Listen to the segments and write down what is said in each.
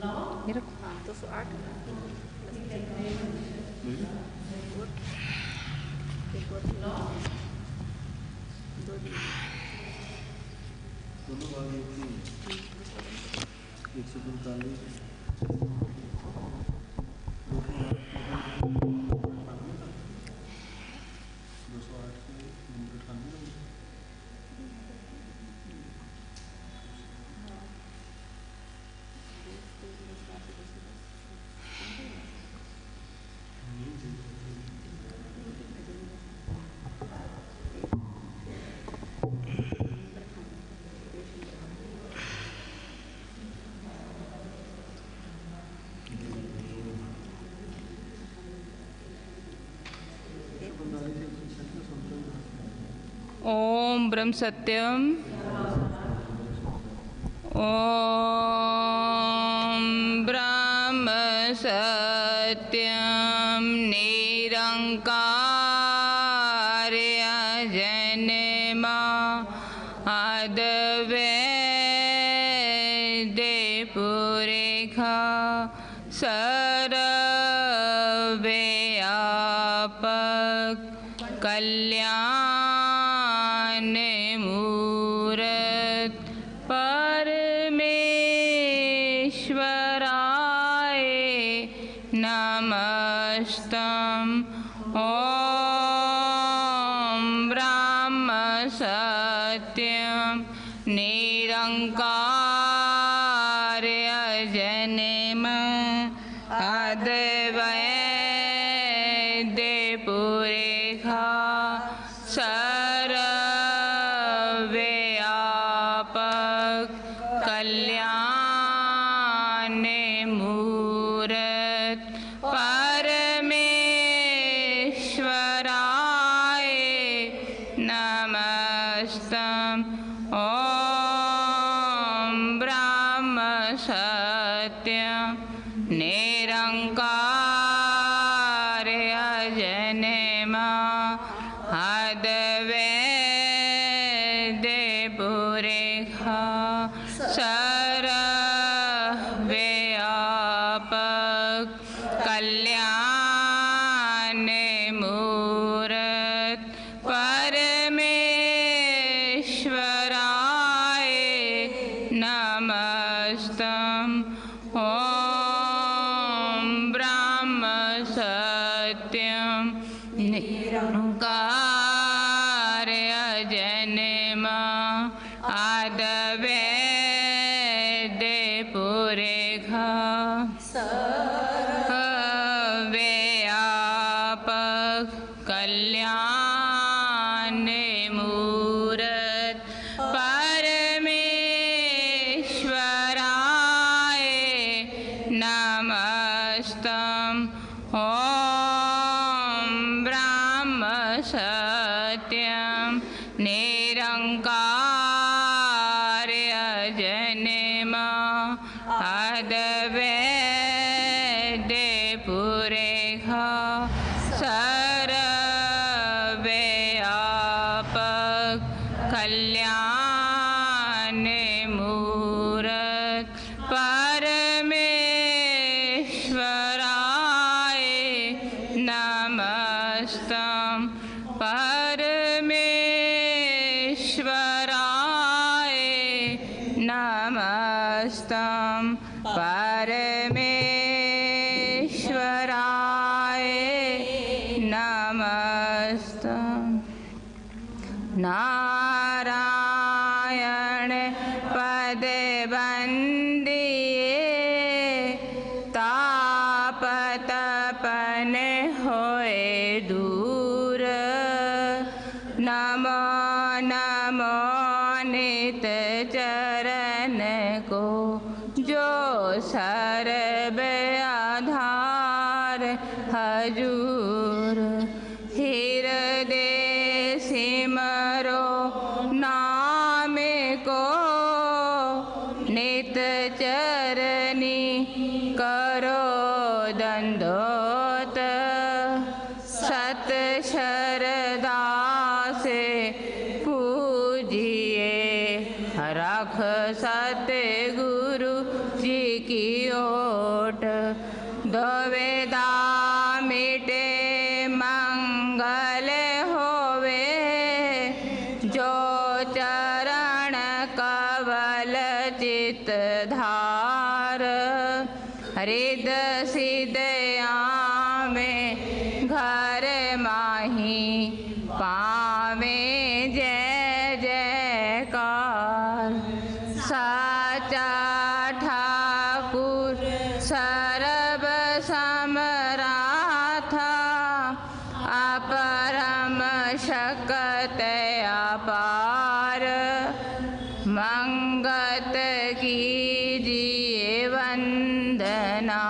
ये रखो। 208 दोनों भाग 145 ओम ब्रह्म सत्यम। ओम ब्रह्म सत्यम निरंकार अजन्मा अद्वैत पुरेखा सर्वव्यापक कल्याण मूर्त परमेश्वराय नमस्तम। ओम ब्रह्म सत्यम निरंकार अजन्मा अद्वैत पुरेखा सर्वव्यापक कल्याण मूर्त परमेश्वराय नमस्तम। ओम ब्रह्म सत्यम निरंकार अजन्मा अद्वैत पुरेखा सर्वव्यापक कल्याण मूर्त परमेश्वराय नमस्तम। ओम ब्रह्म सत्यम निरंकार अजन्मा अद्वैत पुरेखा सर्वव्यापक कल्याण मूर्त परमेश्वराय नमस्तम। ओम ब्रह्म सत्यम निरंकार अजन्मा अद्वैत पुरेखा सर्वव्यापक कल्याण मूर्त परमेश्वराय नमस्तम। परमेश्वराय नमस्तम। परमेश्वराय नमस्तम। नारायण पद बंदिए तापतपन होए दूर। नमो नमो नित चरण को जो सर्व आधार हजूर। हृदय सिमरो नाम को नित चरनी करो दंडोत। सत श्रद्धा से पूजिए रख सतगुरु जी की ओट। दो वेदा मिटे मंगल होवे, जो चरण कवल चित धार। हृद सिद्ध आवे घर माही, पावे जय जयकार। साचा ठाकुर सर्व समराथा, अपरम शक्त अपार। मंगत कीजिए वंदना,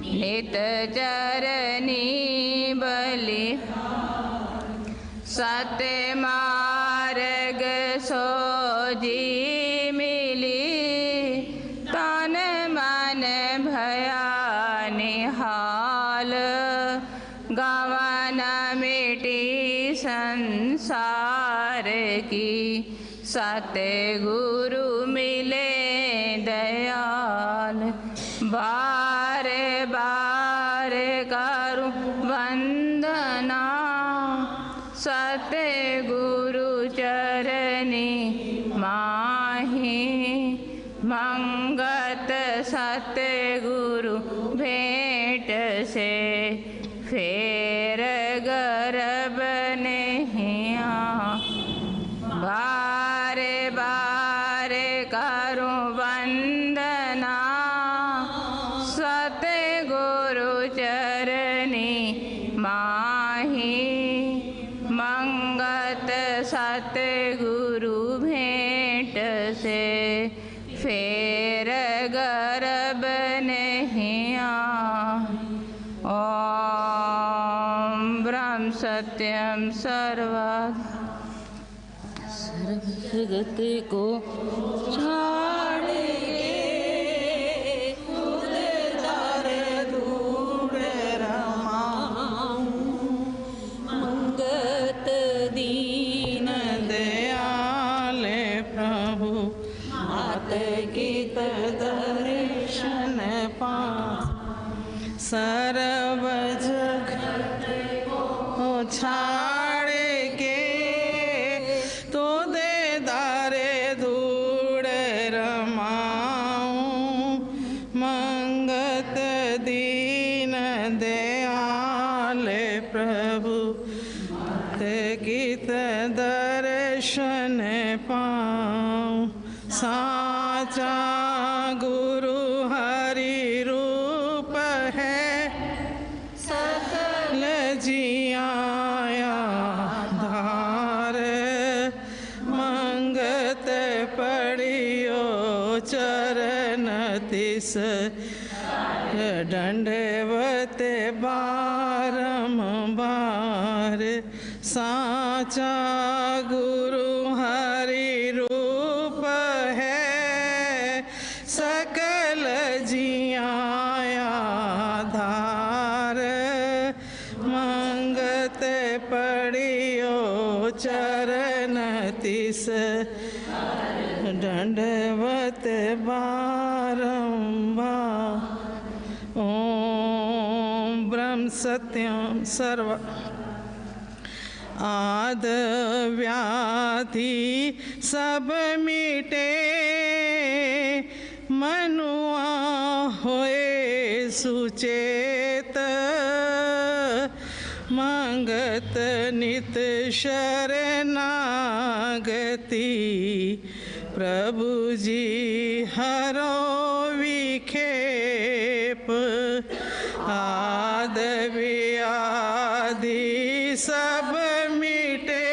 नित चरनी बलि। सत्य मार्ग सोजी मिली, तन मन भया निहाल। गवन मिटी संसार की, सतगुरु मिले दयाल। बार बार करूं वंदना, सतगुरु चरनी माही। मंगत सतगुरु भेंट से, फेर गर्भ नहीं आ। बार बार करूं वंदना, सतगुरु चरनी माही। मंगत सतगुरु भेंट से, फेर गर्भ नहीं आ। ओम ब्रह्म सत्यम सर्वदा, सर्वजगत को छाड़े खुद दर धूड़ रमाऊं। मंगत दीन दयाल प्रभु, मात गीत दर्शन पा। सर्व जगत को छाड़े के, तो दे दारे धूड़ रमाऊं। मंगत दीन दयाल प्रभु, गीत दर्शन पाऊं। साचा गुरु हरि रूप है, सकल जियाया धार। मंगत पड़ियो चरण तिस, दंडवत बारंबार। साचा गुरु हरि रूप है, सकल जियाया धार। मंगत पड़ियो चरण तिस, दंडवत बारंबार। ओम ब्रह्म सत्यम सर्व। आद व्याधि सब मिटे, मनुआ होए सुचेत। मंगत नित शरणागति, प्रभु जी हरो विखेप। आद व्याधि सब मिटे,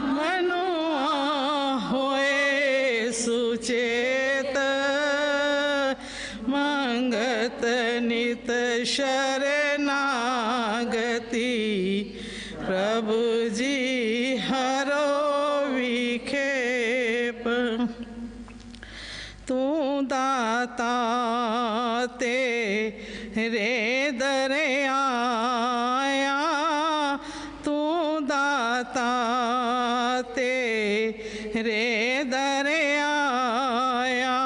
मनुआ होए सुचेत। मंगत नित शरणागति, प्रभु जी हरो विखेप। तू दाता तेरे दरे आया, तू दाता तेरे रे दरे आया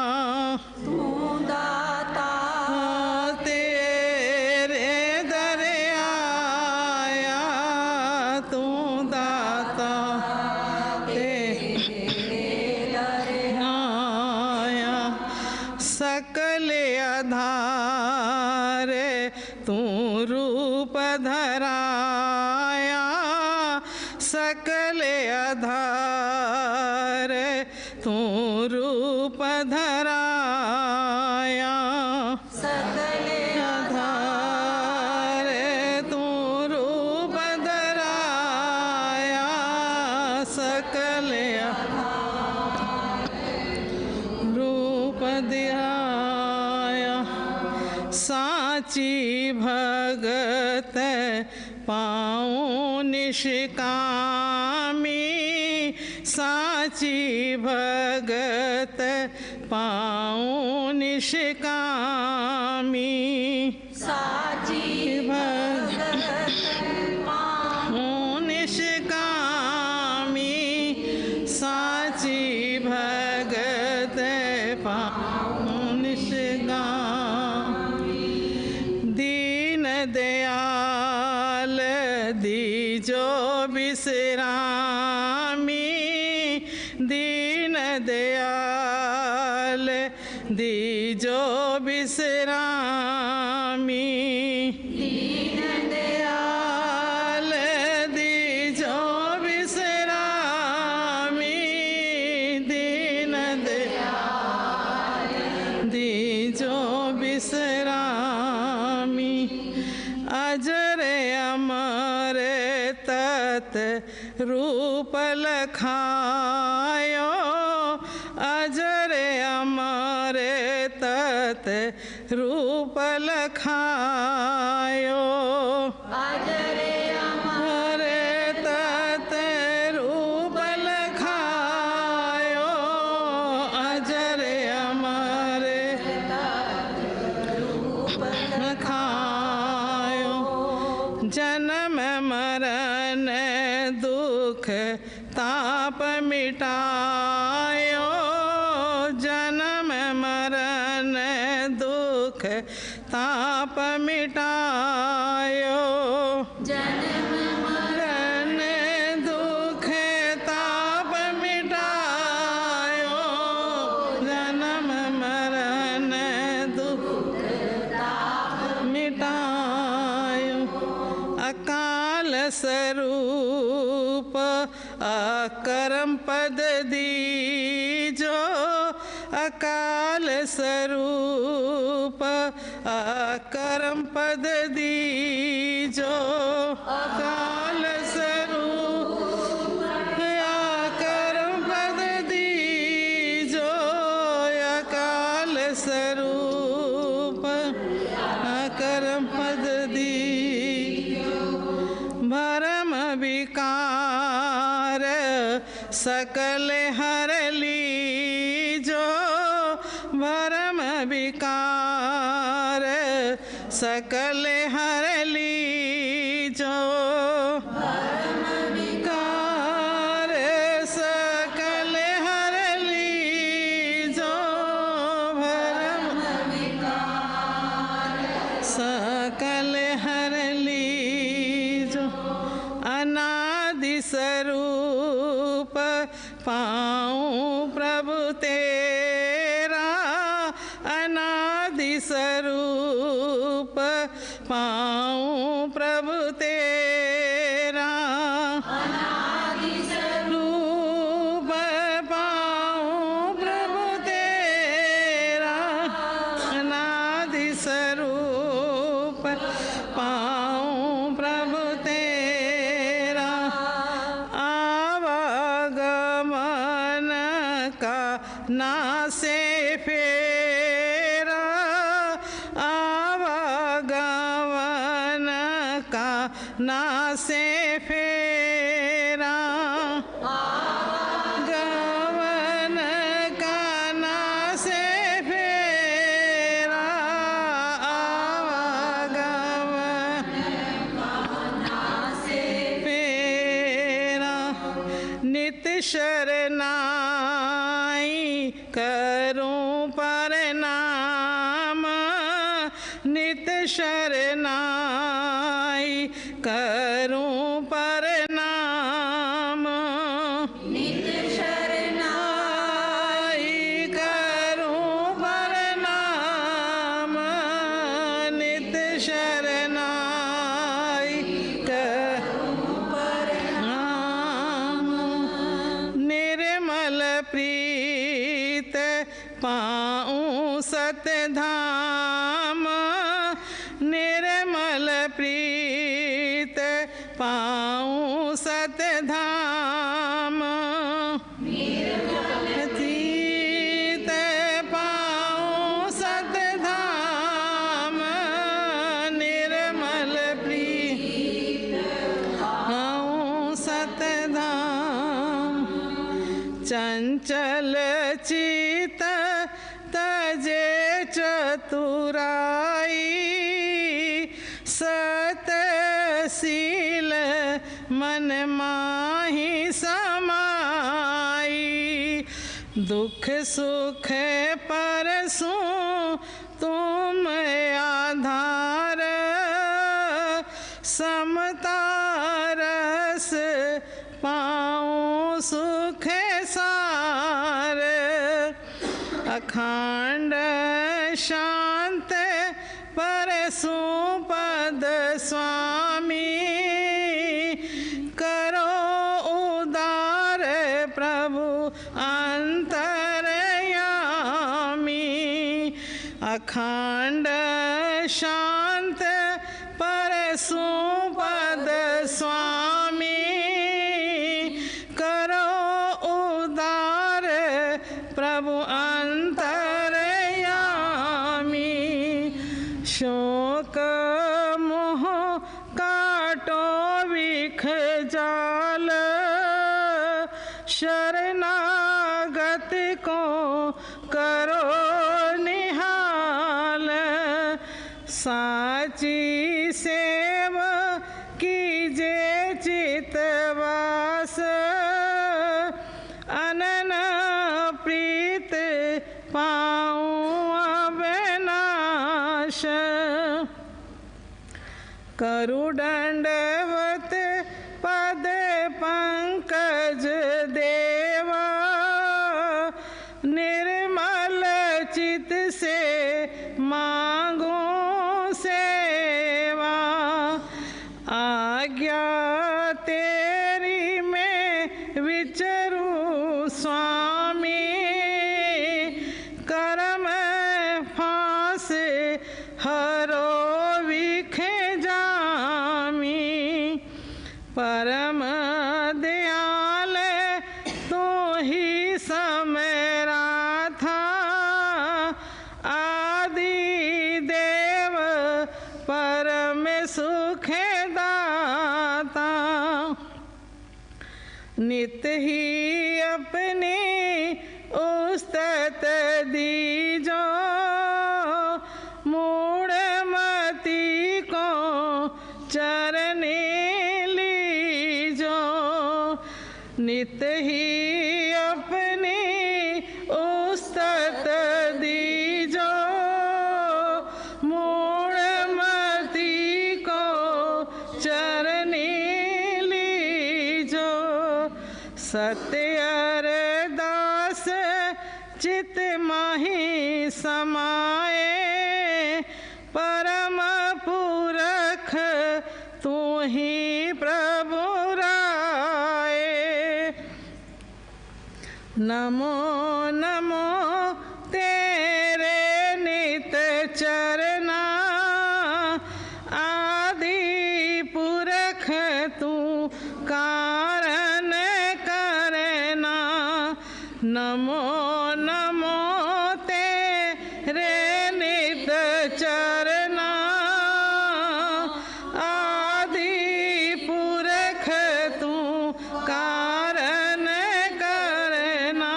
तू दाता तेरे दरे आया तू दाता आया सकल आधार तू रूप धराया सकल आधार तू रूप धराया सकल आधार तू रूप धराया सकल रूप दिहाया साची भगत पाऊँ निष्कामी साची भगत पाऊँ निष्कामी साची भगत पाऊँ निष्कामी साची भगत पाऊँ निष्कामी दीन दयाल दीजो विश्रामी दीन दयाल दीजो विश्रामी दीन दयाल दीजो विश्रामी दीन दयाल दीजो विश्रामी अजर अमर तत रूप लखायो अजर अमर तत रूप लखायो अजरे अमर तत रूप लखायो अजर अमर लखायो जन्म मरण दुख ताप मिटायो जन्म मरण दुख ताप मिटायो जन्म मरण दुख ताप मिटायो जन्म मरण दुख मिटायो अकाल स्वरूप अकरम पद दीजो अकाल स्वरूप अकरम पद दीजो अकाल स्वरूप अकरम पद दीजो अकाल स्वरूप अकरम पद दीजो भरम विकार सकल हर लीजो भरम विकार सकल हर लीजो भरम विकार सकल हर लीजो भरम सकल हर लीजो अनादि स्वरूप पाऊँ प्रभु तेरा अनादि स्वरूप पाऊँ प्रभु तेरा अनादि रूप पाऊँ प्रभु तेरा अनादि स्वरूप पाऊँ प्रभु तेरा आवागमन का नासे फेरा आवागमन का नासे फेरा गमन का नासे फेरा आवागमन फेरा नित शरणा शरनाई करूं प्रणाम नित शरनाई करूं प्रणाम नित शरनाई करूं प्रणाम निर्मल प्रीत पाऊं सतधाम निर्मल प्रीत पाऊं सतधाम प्रीत पाऊं सतधाम निर्मल प्रीत पाऊं सतधाम चंचल चित तजे चतुराई सतशील मन माहि समाई दुख सुख परसों तुम आधार समता रस पाऊं सुख सार अखंड शांत परसों पद स्वामी करो उदार प्रभु अंतरयामी अखंड शांत परसों पद स्वामी करो उदार प्रभु अंतरयामी शोक मोह काटो विख जाल शरणागत को करो निहाल साची सेव कीजे चितवास अनन प्रीत पाऊं अविनाश करु दंडवत पद पंकज देवा निर्मल चित से मांगो सेवा आज्ञा तेरी में विचरू स्वामी करम फांस हरो विख जामी परम दयाल तू ही समरा था आदि देव परम सुख दाता नित ही अपनी उस्तत दीजो मूढ़मती को चरने लीजो नित ही अपनी उस्तत दीजो मूढ़मती को चरने लीजो सत्य अरदास चित माहि समाए परम पुरख तू ही प्रभु राय नमो नमो तेरे नित चरना आदि पुरख तू कारण करना नमो नमो तेरे नित चरना आदि पुरख तू कारण करना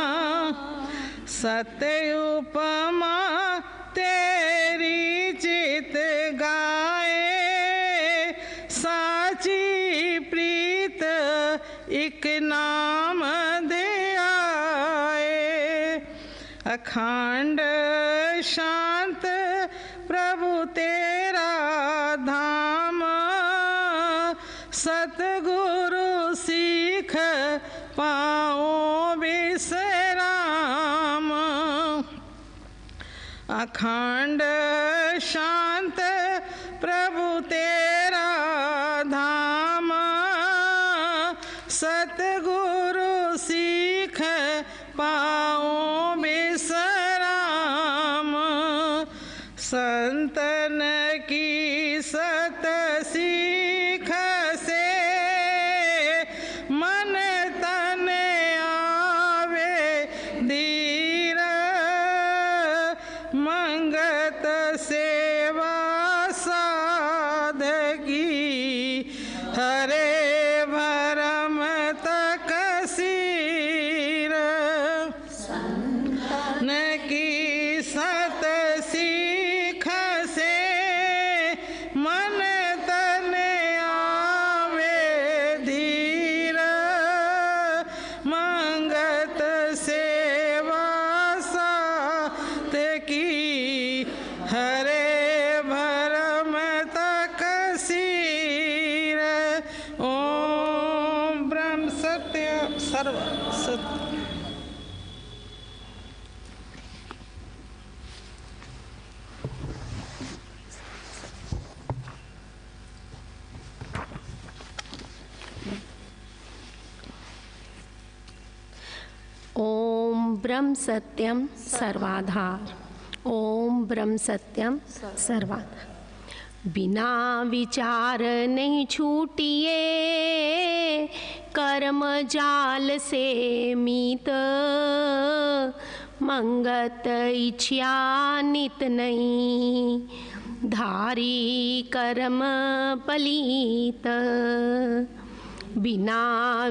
सत्य उपमा तेरी चित गाए साची प्रीत एक नाम दे आए अखंड शांत प्रभु तेरा धाम सतगुरु सीख पाओ विश्राम। अखंड शांत प्रभु तेरा धाम सतगुरु सीख पाओ विश्राम। संतन की सत सीख से मन तन आवे धीर। मंगत सेवा साधकी हरे भरम तक सीर। न की सत सीख से मन तन आवे धीर। मंगत सेवा सात की हरे भरम तक सीर। ओम ब्रह्म सत्य सर्व सत्य। ओम ब्रह्म सत्यम सर्वाधार। ओम ब्रह्म सत्यम सर्वाधार। बिना विचार नहीं छूटिए कर्म जाल से मीत। मंगत इच्छा नित नहीं धारी कर्म पलीत। बिना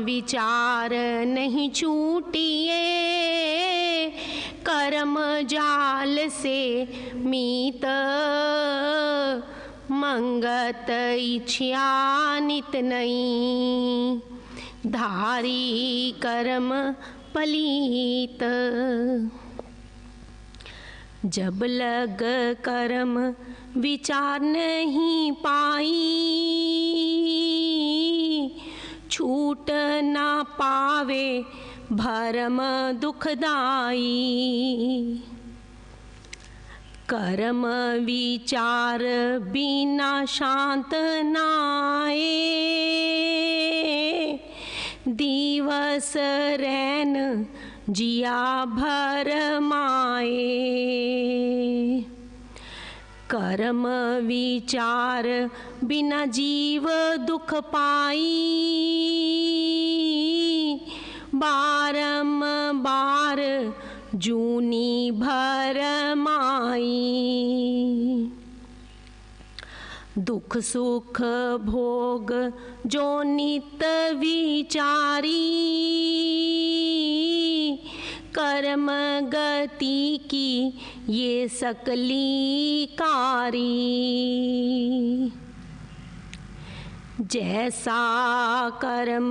विचार नहीं छूटिए कर्म जाल से मीत। मंगत इच्छा नित नहीं धारी कर्म पलीत। जब लग कर्म विचार नहीं पाई छूट ना पावे भरम दुखदाई। कर्म विचार बिना शांत नाए दिवस रैन जिया भर माए। कर्म विचार बिना जीव दुख पाई बारंबार जूनी भर माई। दुख सुख भोग जो नित विचारी कर्म गति की ये सकली कारी। जैसा कर्म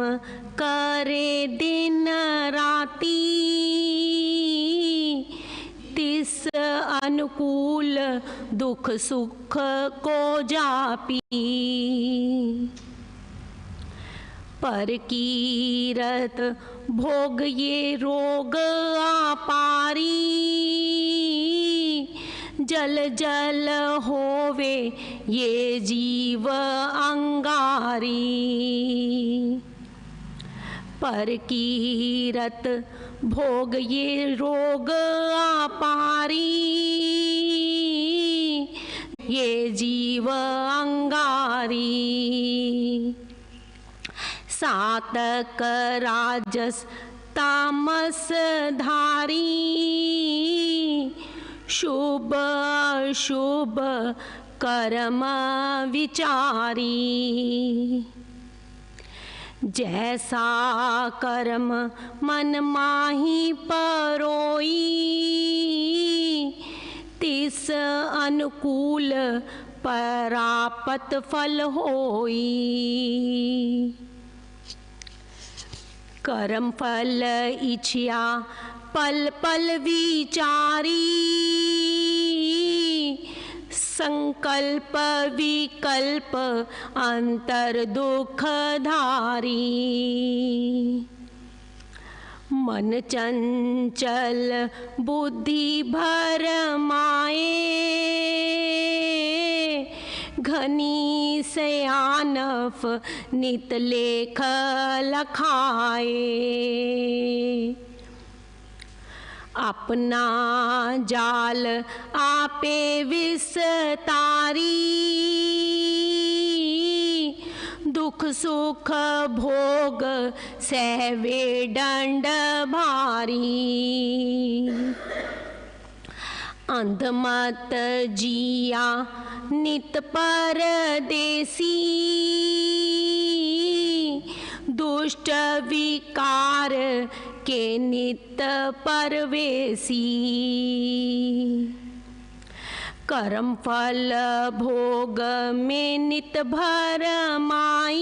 करे दिन राती तिस अनुकूल दुख सुख को जापी। पर कीरत भोग ये रोग आपारी जल जल होवे ये जीव अंगारी। पर कीरत भोग ये रोग आपारी ये जीव अंगारी। सातक राजस तामस धारी शुभ शुभ कर्म विचारी। जैसा कर्म मन माही परोई तिस अनुकूल परापत फल होई। कर्म फल इच्छा पल पल विचारी संकल्प विकल्प अंतर दुखधारी। मन चंचल बुद्धि भरमाए, घनी सयानफ नित लेख लखाए। अपना जाल आपे विस्तारी, दुख सुख भोग सहवे दंड भारी। अंधमत जिया नित परदेसी, दुष्ट विकार के नित परवेसी। कर्म फल भोग में नित भरमाई,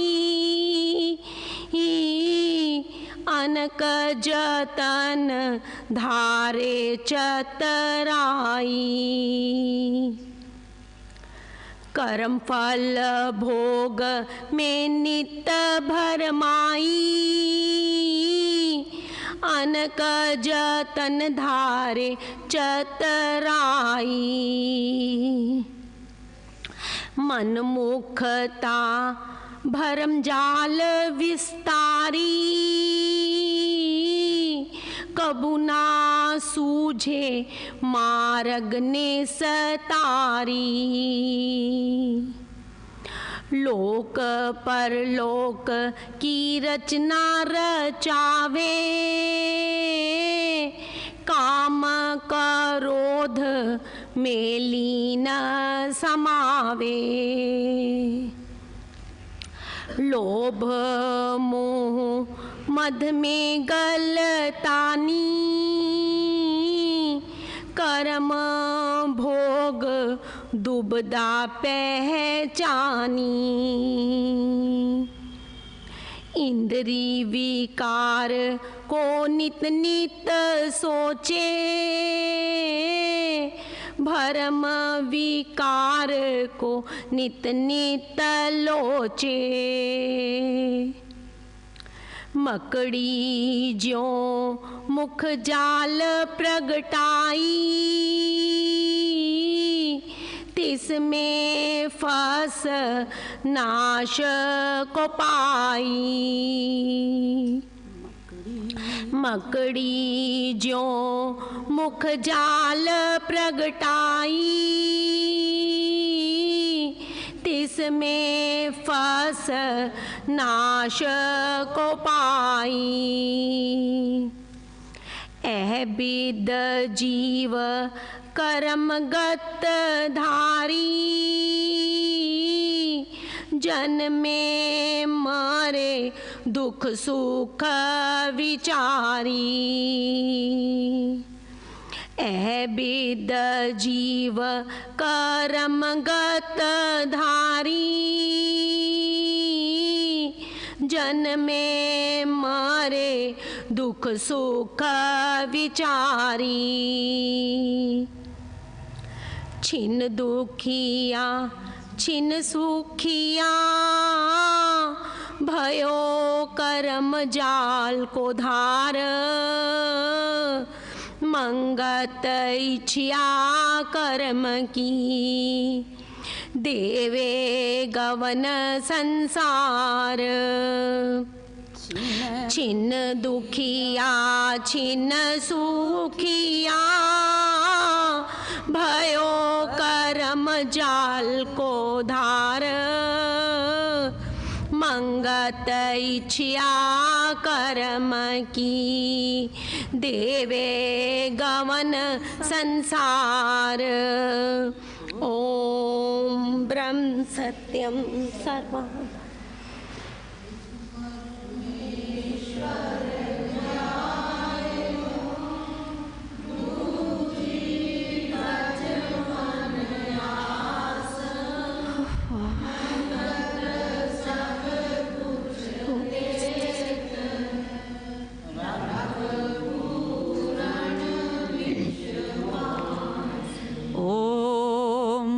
अनक जतन धारे चतराई। कर्म फल भोग में नित भरमाई, अनक जतन धारे चतराई। मन मुखता भरम जाल विस्तारी, कबू ना सूझे मार्ग ने सतारी। लोक परलोक की रचना रचावे, काम क्रोध में लीन समावे। लोभ मोह मद में गलतानी, कर्म भोग दुबदा पहचानी। इंद्री विकार को नित नित सोचे, भरम विकार को नित नित लोचे। मकड़ी ज्यों मुख जाल प्रगटाई, तिसमें फंस नाश को पाई। मकड़ी ज्यों मुख जाल प्रगटाई, तिसमें फंस नाश को पाई। विद जीव कर्मगत धारी, जन्मे मरे दुख सुख विचारी। विद जीव कर्मगत धारी, जन्मे मरे दुख सुख विचारी। छिन दुखिया छिन सुखिया, भयो कर्म जाल को धार। मंगत इच्छा कर्म की, देवे गवन संसार। छिन दुखिया छिन सुखिया, भयो कर्म जाल को धार। मंगत इच्छा कर्म की, देवे गवन संसार। ओम ब्रह्म सत्यम सर्वम।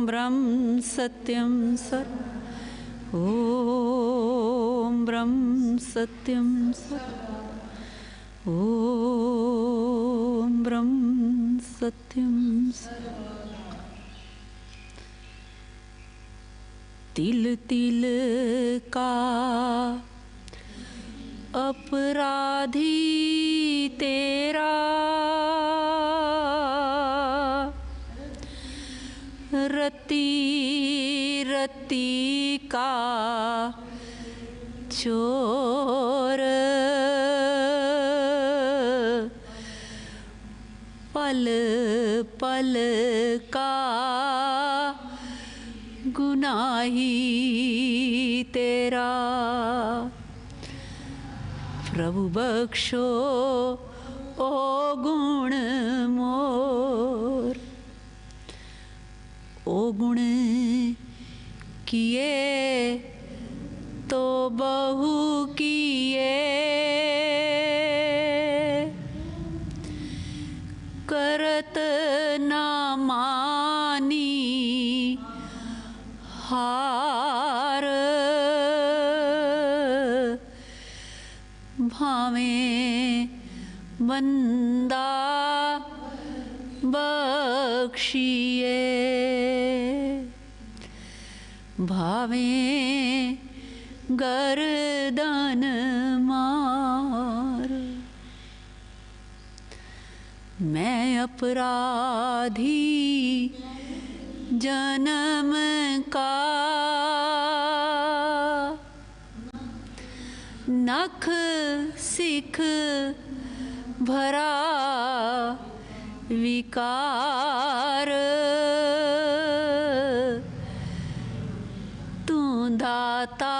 ब्रह्म सत्यं ॐ ब्रह्म सत्यं ॐ ब्रह्म सत्यं तिल तिल का अपराधी तेरा रति रति का चोर पल पल का गुनाही तेरा प्रभु बख्शो ओ गुण मोर ओ गुण किए तो बहु किए करत ना मानी हार भावे बंदा बख्शिए भावे गर्दन मार मैं अपराधी जन्म का नख सिख भरा विकार तू दाता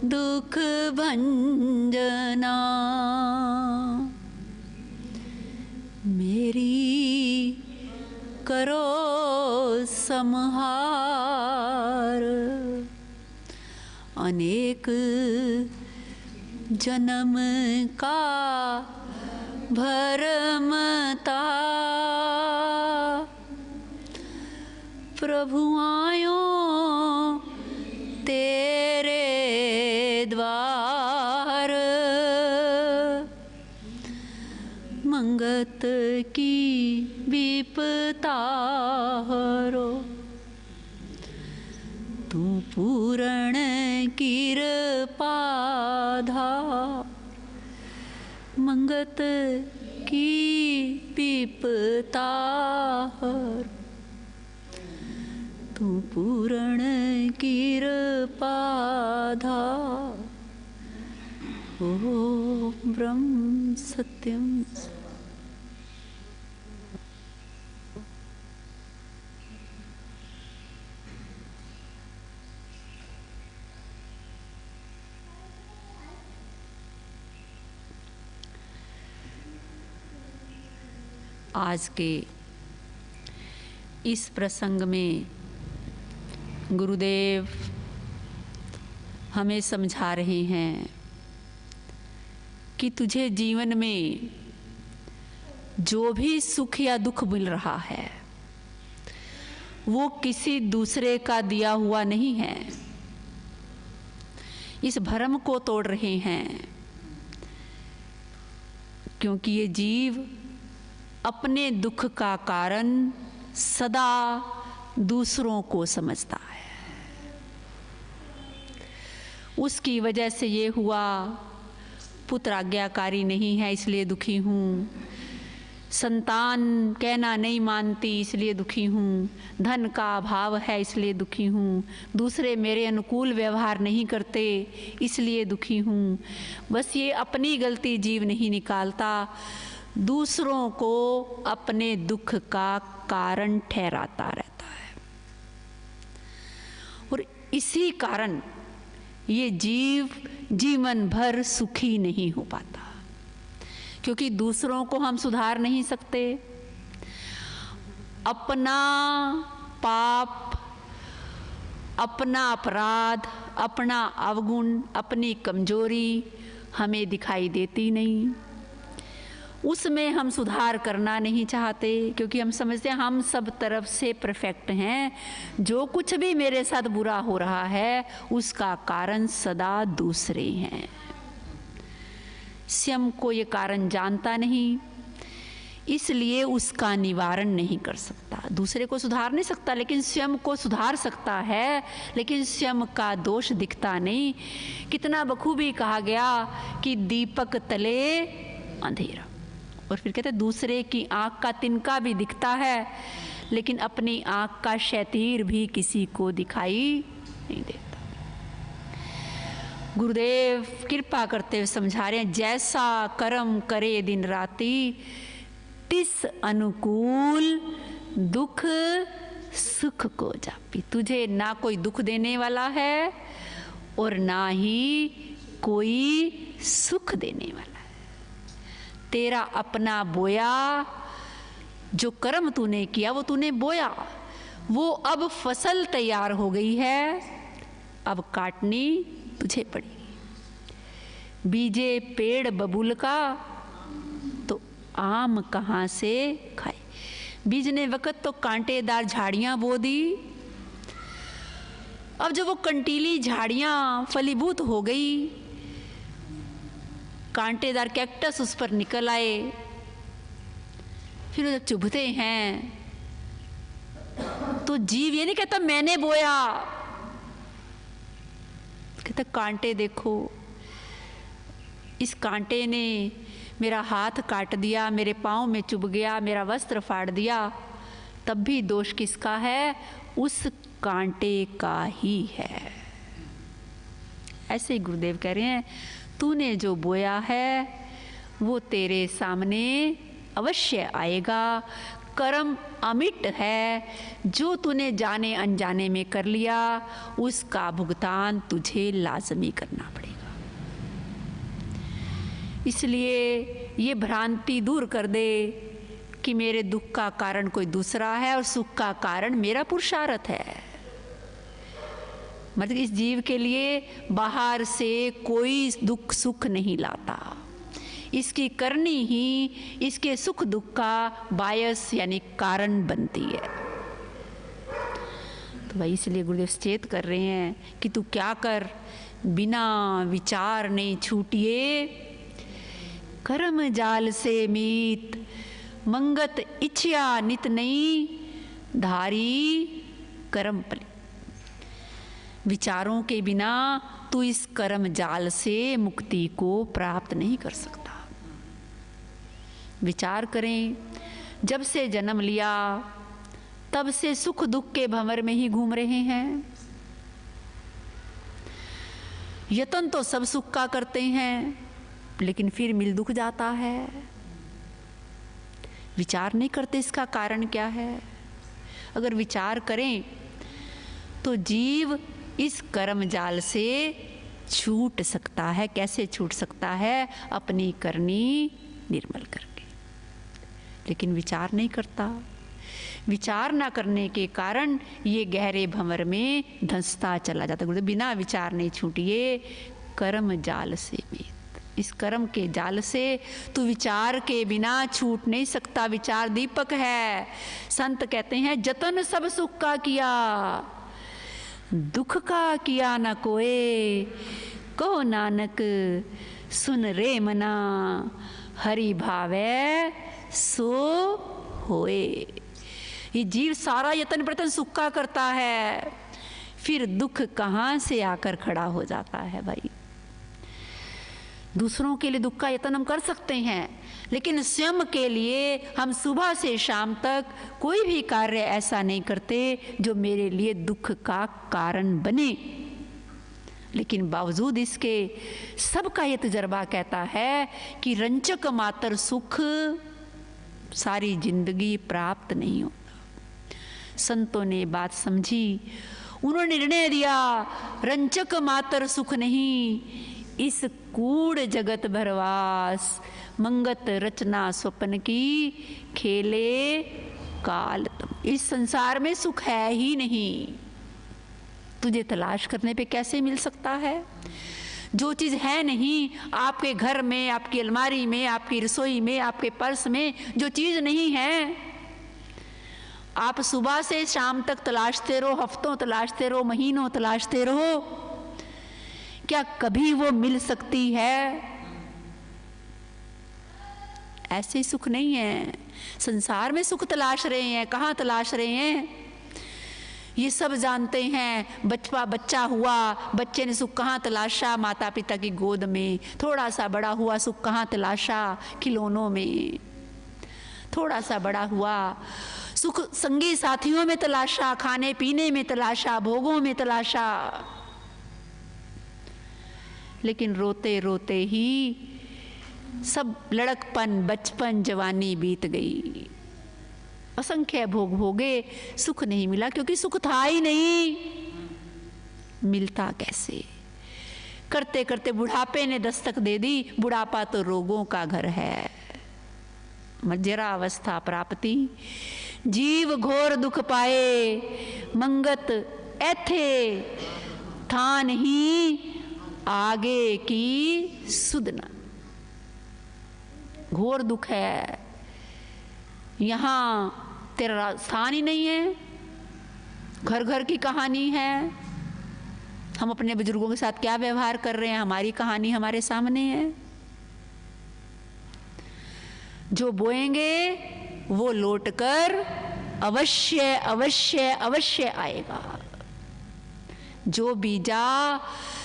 दुख भंजना मेरी करो संहार अनेक जन्म का भरमता प्रभु आयो तेरे द्वार मंगत की विपता हरो तू पूर्ण कृपा धार मंगत की विपता हर तू पूर्ण कृपा धार ओम ब्रह्म सत्यम आज के इस प्रसंग में गुरुदेव हमें समझा रहे हैं कि तुझे जीवन में जो भी सुख या दुख मिल रहा है वो किसी दूसरे का दिया हुआ नहीं है। इस भ्रम को तोड़ रहे हैं क्योंकि ये जीव अपने दुख का कारण सदा दूसरों को समझता है। उसकी वजह से ये हुआ, पुत्र आज्ञाकारी नहीं है इसलिए दुखी हूँ, संतान कहना नहीं मानती इसलिए दुखी हूँ, धन का अभाव है इसलिए दुखी हूँ, दूसरे मेरे अनुकूल व्यवहार नहीं करते इसलिए दुखी हूँ। बस ये अपनी गलती जीव नहीं निकालता, दूसरों को अपने दुख का कारण ठहराता रहता है। और इसी कारण ये जीव जीवन भर सुखी नहीं हो पाता, क्योंकि दूसरों को हम सुधार नहीं सकते। अपना पाप, अपना अपराध, अपना अवगुण, अपनी कमजोरी हमें दिखाई देती नहीं। उसमें हम सुधार करना नहीं चाहते, क्योंकि हम समझते हैं हम सब तरफ से परफेक्ट हैं। जो कुछ भी मेरे साथ बुरा हो रहा है उसका कारण सदा दूसरे हैं। स्वयं को ये कारण जानता नहीं, इसलिए उसका निवारण नहीं कर सकता। दूसरे को सुधार नहीं सकता, लेकिन स्वयं को सुधार सकता है, लेकिन स्वयं का दोष दिखता नहीं। कितना बखूबी कहा गया कि दीपक तले अंधेरा। और फिर कहते दूसरे की आँख का तिनका भी दिखता है, लेकिन अपनी आँख का शैतीर भी किसी को दिखाई नहीं देता। गुरुदेव कृपा करते हुए समझा रहे हैं, जैसा कर्म करे दिन राति तिस अनुकूल दुख सुख को जापी। तुझे ना कोई दुख देने वाला है और ना ही कोई सुख देने वाला है। तेरा अपना बोया जो कर्म तूने किया वो तूने बोया, वो अब फसल तैयार हो गई है, अब काटनी तुझे पड़ेगी। बीजे पेड़ बबूल का तो आम कहाँ से खाए। बीजने वक्त तो कांटेदार झाड़ियां बो दी, अब जब वो कंटीली झाड़ियां फलीभूत हो गई, कांटेदार कैक्टस उस पर निकल आए, फिर वो जब चुभते हैं तो जीव ये नहीं कहता मैंने बोया, कहता कांटे देखो, इस कांटे ने मेरा हाथ काट दिया, मेरे पाँव में चुभ गया, मेरा वस्त्र फाड़ दिया, तब भी दोष किसका है? उस कांटे का ही है। ऐसे ही गुरुदेव कह रहे हैं, तूने जो बोया है वो तेरे सामने अवश्य आएगा। कर्म अमिट है, जो तूने जाने अनजाने में कर लिया उसका भुगतान तुझे लाजमी करना पड़ेगा। इसलिए ये भ्रांति दूर कर दे कि मेरे दुख का कारण कोई दूसरा है और सुख का कारण मेरा पुरुषार्थ है। मतलब इस जीव के लिए बाहर से कोई दुख सुख नहीं लाता, इसकी करनी ही इसके सुख दुख का बायस यानी कारण बनती है। तो भाई इसलिए गुरुदेव सचेत कर रहे हैं कि तू क्या कर, बिना विचार नहीं छूटिए, कर्म जाल से मीत मंगत इच्छा नित नहीं, धारी कर्म पली। विचारों के बिना तू इस कर्म जाल से मुक्ति को प्राप्त नहीं कर सकता। विचार करें, जब से जन्म लिया तब से सुख दुख के भंवर में ही घूम रहे हैं। यत्न तो सब सुख का करते हैं, लेकिन फिर मिल दुख जाता है। विचार नहीं करते इसका कारण क्या है। अगर विचार करें तो जीव इस कर्म जाल से छूट सकता है। कैसे छूट सकता है? अपनी करनी निर्मल करके। लेकिन विचार नहीं करता। विचार ना करने के कारण ये गहरे भंवर में धंसता चला जाता है। बिना विचार नहीं छूटिए, कर्म जाल से भी। इस कर्म के जाल से तू विचार के बिना छूट नहीं सकता। विचार दीपक है। संत कहते हैं, जतन सब सुख का किया, दुख का किया न कोई, कहो नानक सुन रे मना, हरि भावे सो होए। ये जीव सारा यतन प्रयत्न सुख का करता है, फिर दुख कहाँ से आकर खड़ा हो जाता है। भाई दूसरों के लिए दुख का यत्न हम कर सकते हैं, लेकिन स्वयं के लिए हम सुबह से शाम तक कोई भी कार्य ऐसा नहीं करते जो मेरे लिए दुख का कारण बने। लेकिन बावजूद इसके सबका ये तजर्बा कहता है कि रंचक मात्र सुख सारी जिंदगी प्राप्त नहीं होता। संतों ने बात समझी, उन्होंने निर्णय दिया, रंचक मात्र सुख नहीं, इस कूड़ जगत भरवास, मंगत रचना स्वप्न की, खेले काल तुम। इस संसार में सुख है ही नहीं, तुझे तलाश करने पे कैसे मिल सकता है। जो चीज़ है नहीं, आपके घर में, आपकी अलमारी में, आपकी रसोई में, आपके पर्स में जो चीज़ नहीं है, आप सुबह से शाम तक तलाशते रहो, हफ्तों तलाशते रहो, महीनों तलाशते रहो, क्या कभी वो मिल सकती है? ऐसे सुख नहीं है। संसार में सुख तलाश रहे हैं, कहाँ तलाश रहे हैं? ये सब जानते हैं। बच्चा हुआ, बच्चे ने सुख कहाँ तलाशा? माता पिता की गोद में। थोड़ा सा बड़ा हुआ, सुख कहाँ तलाशा? खिलौनों में। थोड़ा सा बड़ा हुआ, सुख संगी साथियों में तलाशा, खाने पीने में तलाशा, भोगों में तलाशा। लेकिन रोते रोते ही सब लड़कपन, बचपन, जवानी बीत गई। असंख्य भोग भोगे, सुख नहीं मिला, क्योंकि सुख था ही नहीं। मिलता कैसे? करते करते बुढ़ापे ने दस्तक दे दी। बुढ़ापा तो रोगों का घर है। मज्जरा अवस्था प्राप्ति, जीव घोर दुख पाए, मंगत ऐथे थान ही आगे की सुधना। घोर दुख है, यहाँ तेरा स्थान ही नहीं है। घर घर की कहानी है। हम अपने बुजुर्गों के साथ क्या व्यवहार कर रहे हैं, हमारी कहानी हमारे सामने है। जो बोएंगे वो लौटकर अवश्य अवश्य अवश्य आएगा। जो बीजा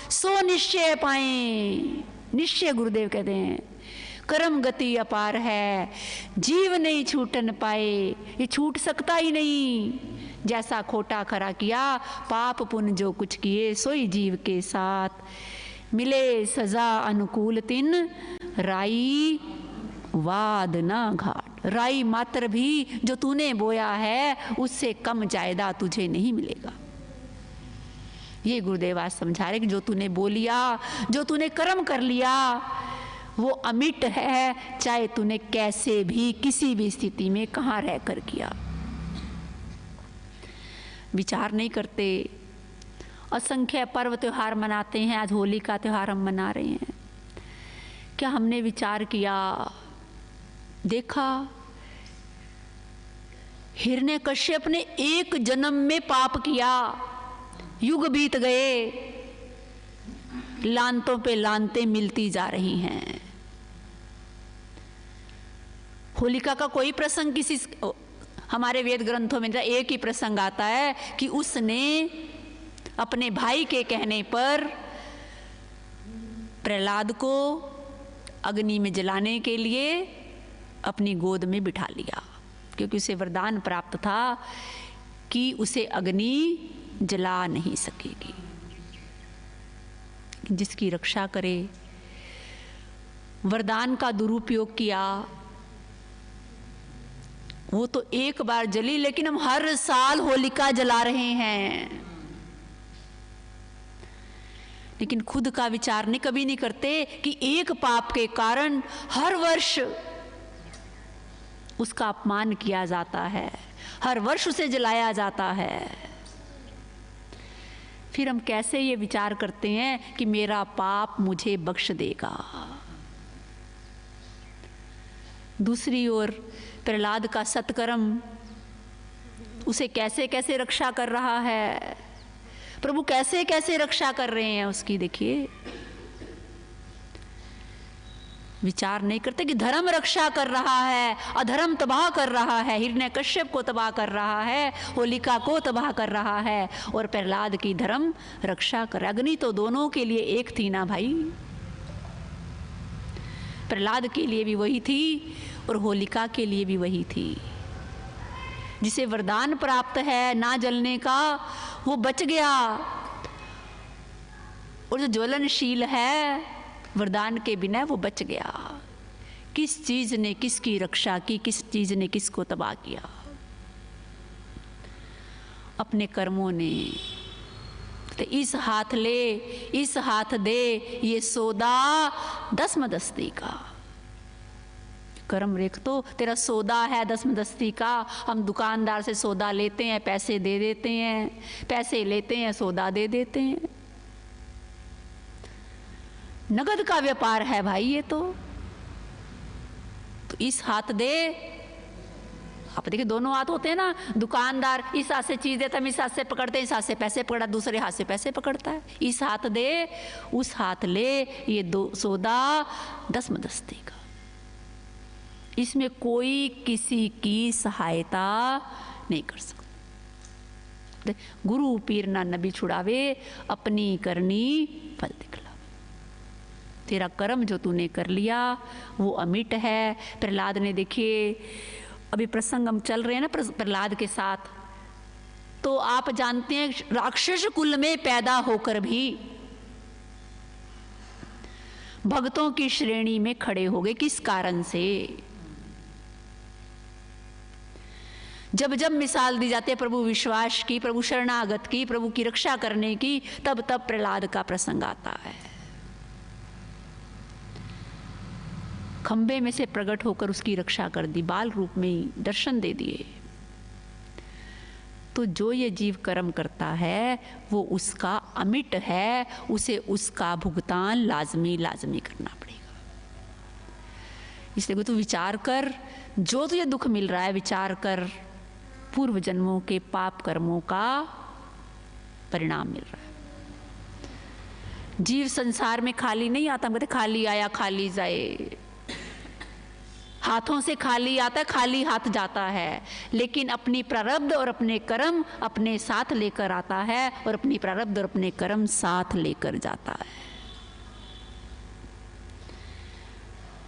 सो निश्चय पाए। निश्चय गुरुदेव कहते हैं, कर्म गति अपार है, जीव नहीं छूटन पाए। ये छूट सकता ही नहीं। जैसा खोटा खरा किया, पाप पुण्य जो कुछ किए, सोई जीव के साथ। मिले सजा अनुकूल तिन, राई वाद ना घाट। राई मात्र भी जो तूने बोया है, उससे कम जायदा तुझे नहीं मिलेगा। ये गुरुदेव आज समझा रहे कि जो तूने बोलिया, जो तूने कर्म कर लिया, वो अमिट है, चाहे तूने कैसे भी, किसी भी स्थिति में, कहाँ रहकर किया। विचार नहीं करते। असंख्य पर्व त्योहार मनाते हैं। आज होली का त्योहार हम मना रहे हैं। क्या हमने विचार किया, देखा हिरण्यकश्यप ने एक जन्म में पाप किया, युग बीत गए, लानतों पे लानतें मिलती जा रही हैं। होलिका का कोई प्रसंग किसी, हमारे वेद ग्रंथों में एक ही प्रसंग आता है कि उसने अपने भाई के कहने पर प्रहलाद को अग्नि में जलाने के लिए अपनी गोद में बिठा लिया, क्योंकि उसे वरदान प्राप्त था कि उसे अग्नि जला नहीं सकेगी। जिसकी रक्षा करे, वरदान का दुरुपयोग किया, वो तो एक बार जली, लेकिन हम हर साल होलिका जला रहे हैं। लेकिन खुद का विचार नहीं, कभी नहीं करते कि एक पाप के कारण हर वर्ष उसका अपमान किया जाता है, हर वर्ष उसे जलाया जाता है। फिर हम कैसे ये विचार करते हैं कि मेरा पाप मुझे बख्श देगा। दूसरी ओर प्रहलाद का सत्कर्म उसे कैसे कैसे रक्षा कर रहा है। प्रभु कैसे कैसे रक्षा कर रहे हैं उसकी, देखिए। विचार नहीं करते कि धर्म रक्षा कर रहा है, अधर्म तबाह कर रहा है, हिरण्यकश्यप को तबाह कर रहा है, होलिका को तबाह कर रहा है, और प्रहलाद की धर्म रक्षा कर। अग्नि तो दोनों के लिए एक थी ना भाई। प्रहलाद के लिए भी वही थी और होलिका के लिए भी वही थी। जिसे वरदान प्राप्त है ना जलने का, वो बच गया, और जो ज्वलनशील है वरदान के बिना, वो बच गया। किस चीज ने किसकी रक्षा की, किस चीज ने किसको तबाह किया? अपने कर्मों ने। तो इस हाथ ले, इस हाथ दे, ये सौदा दसमदस्ती का। कर्म रेख तो तेरा सौदा है दसमदस्ती का। हम दुकानदार से सौदा लेते हैं, पैसे दे देते हैं, पैसे लेते हैं, सौदा दे देते हैं। नगद का व्यापार है भाई ये तो इस हाथ दे, आप देखिए दोनों हाथ होते हैं ना, दुकानदार इस हाथ से चीज देता है, हम इस हाथ से पकड़ते हैं, इस हाथ से पैसे पकड़ा, दूसरे हाथ से पैसे पकड़ता है, इस हाथ दे उस हाथ ले, ये दो सौदा 10 मदस्ती का। इसमें कोई किसी की सहायता नहीं कर सकता। गुरु पीर ना नबी छुड़ावे, अपनी करनी फल दिखलावे। तेरा कर्म जो तूने कर लिया वो अमिट है। प्रहलाद ने, देखिए अभी प्रसंग हम चल रहे हैं ना प्रहलाद के साथ, तो आप जानते हैं राक्षस कुल में पैदा होकर भी भक्तों की श्रेणी में खड़े हो गए। किस कारण से? जब जब मिसाल दी जाती है प्रभु विश्वास की, प्रभु शरणागत की, प्रभु की रक्षा करने की, तब तब प्रहलाद का प्रसंग आता है। खंबे में से प्रकट होकर उसकी रक्षा कर दी, बाल रूप में ही दर्शन दे दिए। तो जो ये जीव कर्म करता है वो उसका अमिट है, उसे उसका भुगतान लाजमी करना पड़ेगा। इसलिए तू विचार कर, जो तुझे दुख मिल रहा है विचार कर, पूर्व जन्मों के पाप कर्मों का परिणाम मिल रहा है। जीव संसार में खाली नहीं आता, हम कहते खाली आया खाली जाए, हाथों से खाली आता है खाली हाथ जाता है, लेकिन अपनी प्रारब्ध और अपने कर्म अपने साथ लेकर आता है, और अपनी प्रारब्ध और अपने कर्म साथ लेकर जाता है।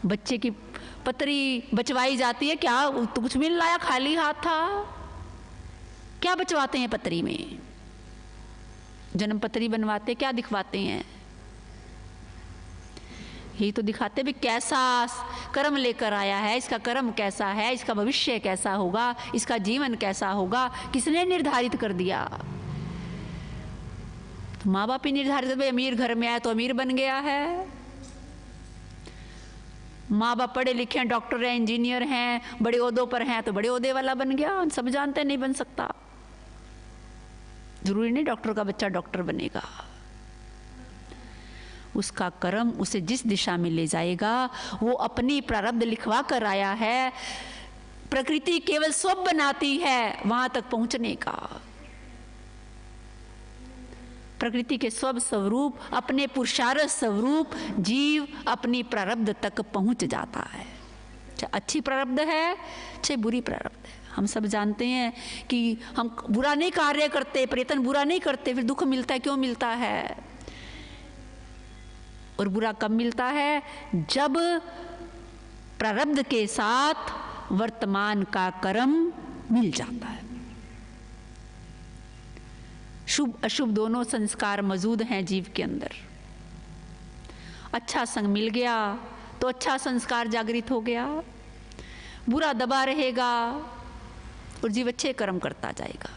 बच्चे की पतरी बचवाई जाती है, क्या तो कुछ मिल लाया, खाली हाथ था, क्या बचवाते हैं पतरी में? जन्म पतरी बनवाते क्या दिखवाते हैं? यही तो दिखाते भी कैसा कर्म लेकर आया है, इसका कर्म कैसा है, इसका भविष्य कैसा होगा, इसका जीवन कैसा होगा, किसने निर्धारित कर दिया? तो माँ बाप ही निर्धारित कर, अमीर घर में आया तो अमीर बन गया है। माँ बाप पढ़े लिखे हैं, डॉक्टर हैं, इंजीनियर हैं, बड़े ओहदों पर हैं तो बड़े ओहदे वाला बन गया। सब जानते हैं नहीं बन सकता, जरूरी नहीं डॉक्टर का बच्चा डॉक्टर बनेगा। उसका कर्म उसे जिस दिशा में ले जाएगा, वो अपनी प्रारब्ध लिखवा कर आया है। प्रकृति केवल सब बनाती है वहां तक पहुंचने का। प्रकृति के सब स्वरूप, अपने पुरुषार्थ स्वरूप जीव अपनी प्रारब्ध तक पहुंच जाता है। चाहे अच्छी प्रारब्ध है चाहे बुरी प्रारब्ध है। हम सब जानते हैं कि हम बुरा नहीं कार्य करते, प्रयत्न बुरा नहीं करते, फिर दुख मिलता है। क्यों मिलता है? और बुरा कब मिलता है? जब प्रारब्ध के साथ वर्तमान का कर्म मिल जाता है। शुभ अशुभ दोनों संस्कार मौजूद हैं जीव के अंदर। अच्छा संग मिल गया तो अच्छा संस्कार जागृत हो गया, बुरा दबा रहेगा और जीव अच्छे कर्म करता जाएगा।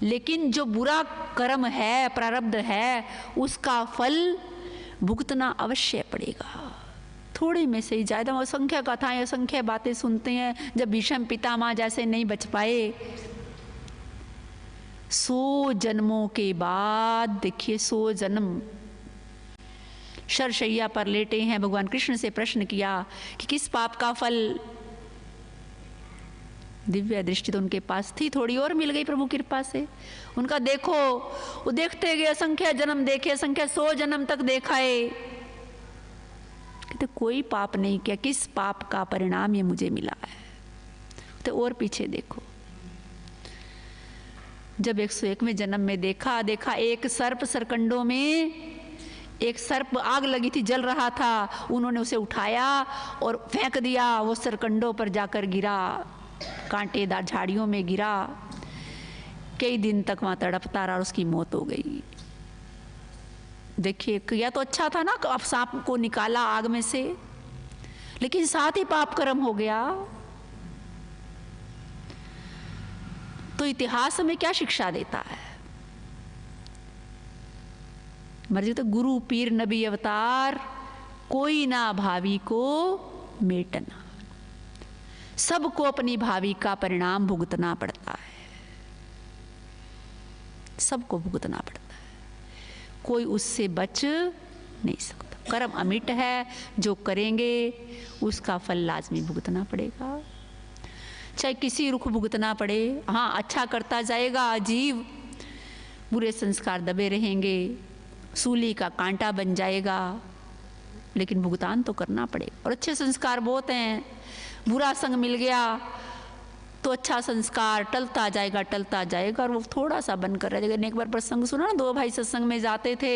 लेकिन जो बुरा कर्म है, प्रारब्ध है, उसका फल भुगतना अवश्य पड़ेगा। थोड़ी में से ही ज़्यादा असंख्य कथाएं, असंख्य बातें सुनते हैं। जब भीष्म पितामह जैसे नहीं बच पाए, 100 जन्मों के बाद, देखिए 100 जन्म शरशैया पर लेटे हैं, भगवान कृष्ण से प्रश्न किया कि किस पाप का फल? दिव्य दृष्टि तो उनके पास थी, थोड़ी और मिल गई प्रभु कृपा से। उनका देखो, वो देखते गए, असंख्य जन्म देखे, असंख्य 100 जन्म तक देखा है, कहते कोई पाप नहीं किया, किस पाप का परिणाम ये मुझे मिला है? तो और पीछे देखो, जब 101वें जन्म में देखा एक सर्प सरकंडों में, एक सर्प आग लगी थी, जल रहा था, उन्होंने उसे उठाया और फेंक दिया, वो सरकंडों पर जाकर गिरा, कांटेदार झाड़ियों में गिरा, कई दिन तक वहां तड़पता रहा और उसकी मौत हो गई। देखिए, किया तो अच्छा था ना, अब सांप को निकाला आग में से, लेकिन साथ ही पाप कर्म हो गया। तो इतिहास में क्या शिक्षा देता है? मर्जी तो गुरु पीर नबी अवतार, कोई ना भावी को मेटना, सबको अपनी भावी का परिणाम भुगतना पड़ता है, सबको भुगतना पड़ता है, कोई उससे बच नहीं सकता। कर्म अमिट है, जो करेंगे उसका फल लाजमी भुगतना पड़ेगा, चाहे किसी रुख भुगतना पड़े। हाँ, अच्छा करता जाएगा जीव, बुरे संस्कार दबे रहेंगे, सूली का कांटा बन जाएगा, लेकिन भुगतान तो करना पड़ेगा। और अच्छे संस्कार बहुत हैं, बुरा संग मिल गया तो अच्छा संस्कार टलता जाएगा और वो थोड़ा सा बनकर रह जाएगा। एक बार प्रसंग सुना ना, दो भाई सत्संग में जाते थे,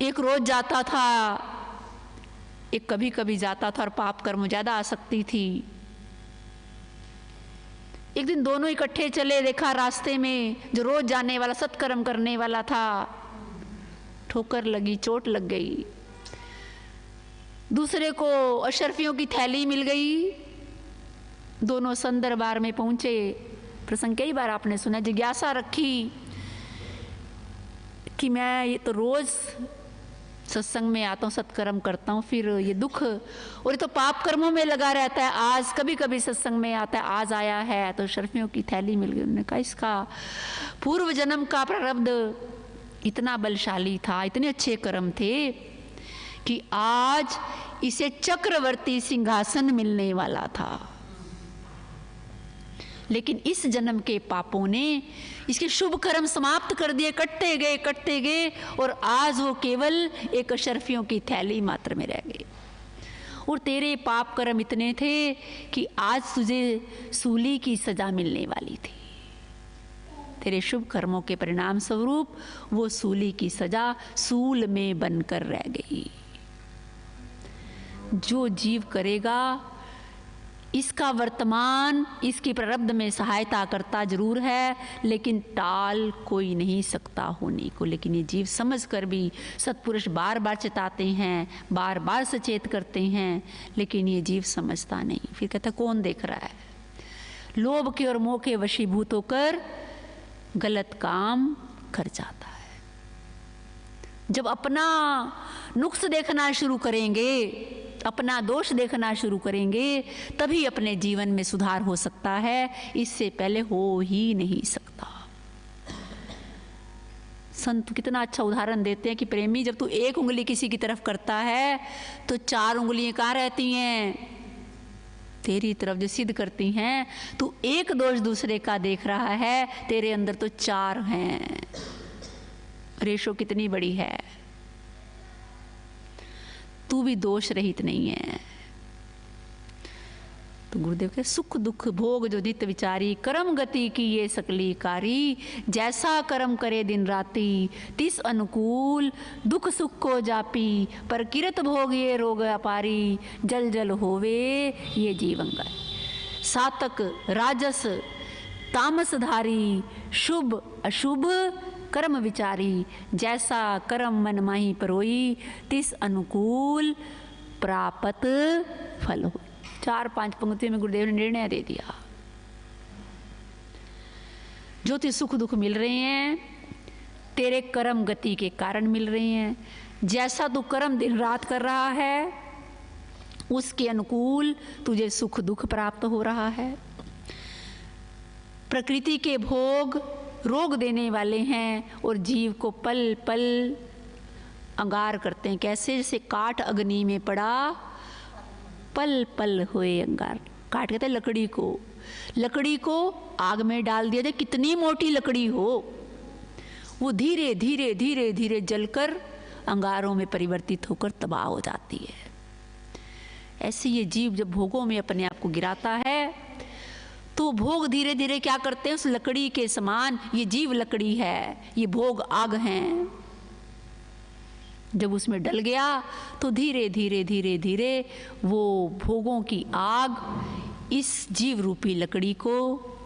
एक रोज जाता था, एक कभी कभी जाता था और पाप कर्म ज्यादा आसक्ति थी। एक दिन दोनों इकट्ठे चले, देखा रास्ते में जो रोज जाने वाला सत्कर्म करने वाला था, ठोकर लगी, चोट लग गई। दूसरे को अशरफियों की थैली मिल गई, दोनों संत दरबार में पहुंचे। प्रसंग कई बार आपने सुना, जिज्ञासा रखी कि मैं ये तो रोज सत्संग में आता हूँ, सत्कर्म करता हूँ, फिर ये दुख और ये तो पाप कर्मों में लगा रहता है, आज कभी कभी सत्संग में आता है, आज आया है तो शर्फियों की थैली मिल गई। उन्होंने कहा इसका पूर्व जन्म का प्रारब्ध इतना बलशाली था, इतने अच्छे कर्म थे कि आज इसे चक्रवर्ती सिंहासन मिलने वाला था, लेकिन इस जन्म के पापों ने इसके शुभ कर्म समाप्त कर दिए, कटते गए और आज वो केवल एक अशरफियों की थैली मात्र में रह गए। और तेरे पाप कर्म इतने थे कि आज तुझे सूली की सजा मिलने वाली थी। तेरे शुभ कर्मों के परिणाम स्वरूप वो सूली की सजा सूल में बनकर रह गई। जो जीव करेगा इसका वर्तमान इसकी प्रारब्ध में सहायता करता जरूर है, लेकिन टाल कोई नहीं सकता होने को। लेकिन ये जीव समझ कर भी सत्पुरुष बार बार चेताते हैं, बार बार सचेत करते हैं, लेकिन ये जीव समझता नहीं। फिर कहता कौन देख रहा है, लोभ के और मोह के वशीभूत होकर गलत काम कर जाता है। जब अपना नुक्स देखना शुरू करेंगे, अपना दोष देखना शुरू करेंगे, तभी अपने जीवन में सुधार हो सकता है, इससे पहले हो ही नहीं सकता। संत कितना अच्छा उदाहरण देते हैं कि प्रेमी, जब तू एक उंगली किसी की तरफ करता है तो चार उंगलियां कहाँ रहती हैं? तेरी तरफ जो सिद्ध करती हैं। तू एक दोष दूसरे का देख रहा है, तेरे अंदर तो चार हैं। रेशो कितनी बड़ी है, तू भी दोष रहित नहीं है। तो गुरुदेव के सुख दुख भोग जो दित विचारी, कर्म गति की ये सकली कारी, जैसा कर्म करे दिन राति, तिस अनुकूल दुख सुख को जापी, पर किरत भोग ये रोग अपारी, जल जल होवे ये जीवंगा। सातक राजस तामसधारी, शुभ अशुभ कर्म विचारी, जैसा कर्म मन माही परोई, तिस अनुकूल प्राप्त फल हो। 4-5 पंक्तियों में गुरुदेव ने निर्णय दे दिया। जो तुझे सुख दुख मिल रहे हैं तेरे कर्म गति के कारण मिल रहे हैं। जैसा तू कर्म दिन रात कर रहा है उसके अनुकूल तुझे सुख दुख प्राप्त हो रहा है। प्रकृति के भोग रोग देने वाले हैं और जीव को पल पल अंगार करते हैं। कैसे? जैसे काठ अग्नि में पड़ा, पल पल हुए अंगार। काट कहते हैं लकड़ी को आग में डाल दिया जाए, कितनी मोटी लकड़ी हो, वो धीरे धीरे धीरे धीरे जलकर अंगारों में परिवर्तित होकर तबाह हो जाती है। ऐसे ये जीव जब भोगों में अपने आप को गिराता है तो भोग धीरे धीरे क्या करते हैं, उस लकड़ी के समान, ये जीव लकड़ी है, ये भोग आग हैं। जब उसमें डल गया तो धीरे धीरे धीरे धीरे वो भोगों की आग इस जीव रूपी लकड़ी को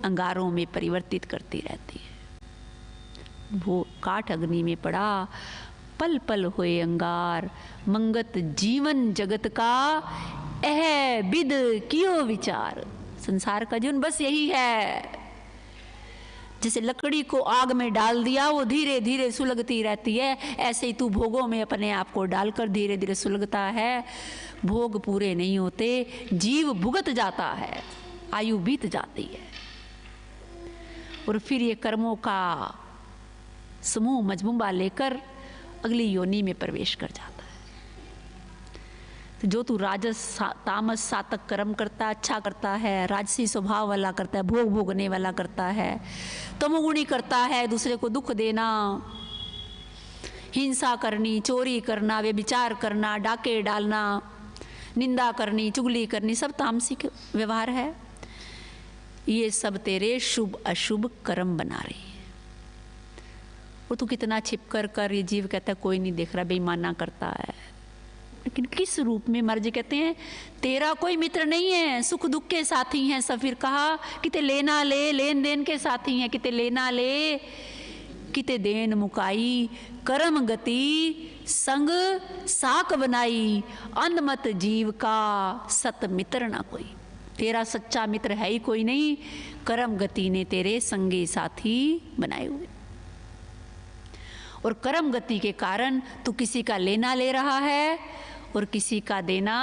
अंगारों में परिवर्तित करती रहती है। वो काठ अग्नि में पड़ा, पल पल होए अंगार, मंगत जीवन जगत का एह विद कियो विचार। संसार का जीवन बस यही है। जैसे लकड़ी को आग में डाल दिया वो धीरे धीरे सुलगती रहती है, ऐसे ही तू भोगों में अपने आप को डालकर धीरे धीरे सुलगता है। भोग पूरे नहीं होते, जीव भुगत जाता है, आयु बीत जाती है और फिर ये कर्मों का समूह मजमुआ लेकर अगली योनि में प्रवेश कर जाता है। तो जो तू राजस तामस सातक कर्म करता है, अच्छा करता है, राजसी स्वभाव वाला करता है, भोग भोगने वाला करता है, तमोगुणी करता है, दूसरे को दुख देना, हिंसा करनी, चोरी करना, व्यभिचार करना, डाके डालना, निंदा करनी, चुगली करनी, सब तामसिक व्यवहार है। ये सब तेरे शुभ अशुभ कर्म बना रही है। वो तू कितना छिप कर ये जीव कहता है कोई नहीं देख रहा, बेईमाना करता है, लेकिन किस रूप में मर जी। कहते हैं तेरा कोई मित्र नहीं है, सुख दुख के साथी हैं सब। फिर कहा किते लेना ले, लेन देन के साथी हैं, किते लेना ले किते देन मुकाई, कर्म गति संग साक बनाई, अनमत जीव का सत मित्र ना कोई। तेरा सच्चा मित्र है ही कोई नहीं, कर्म गति ने तेरे संगे साथी बनाए हुए। और कर्म गति के कारण तू किसी का लेना ले रहा है और किसी का देना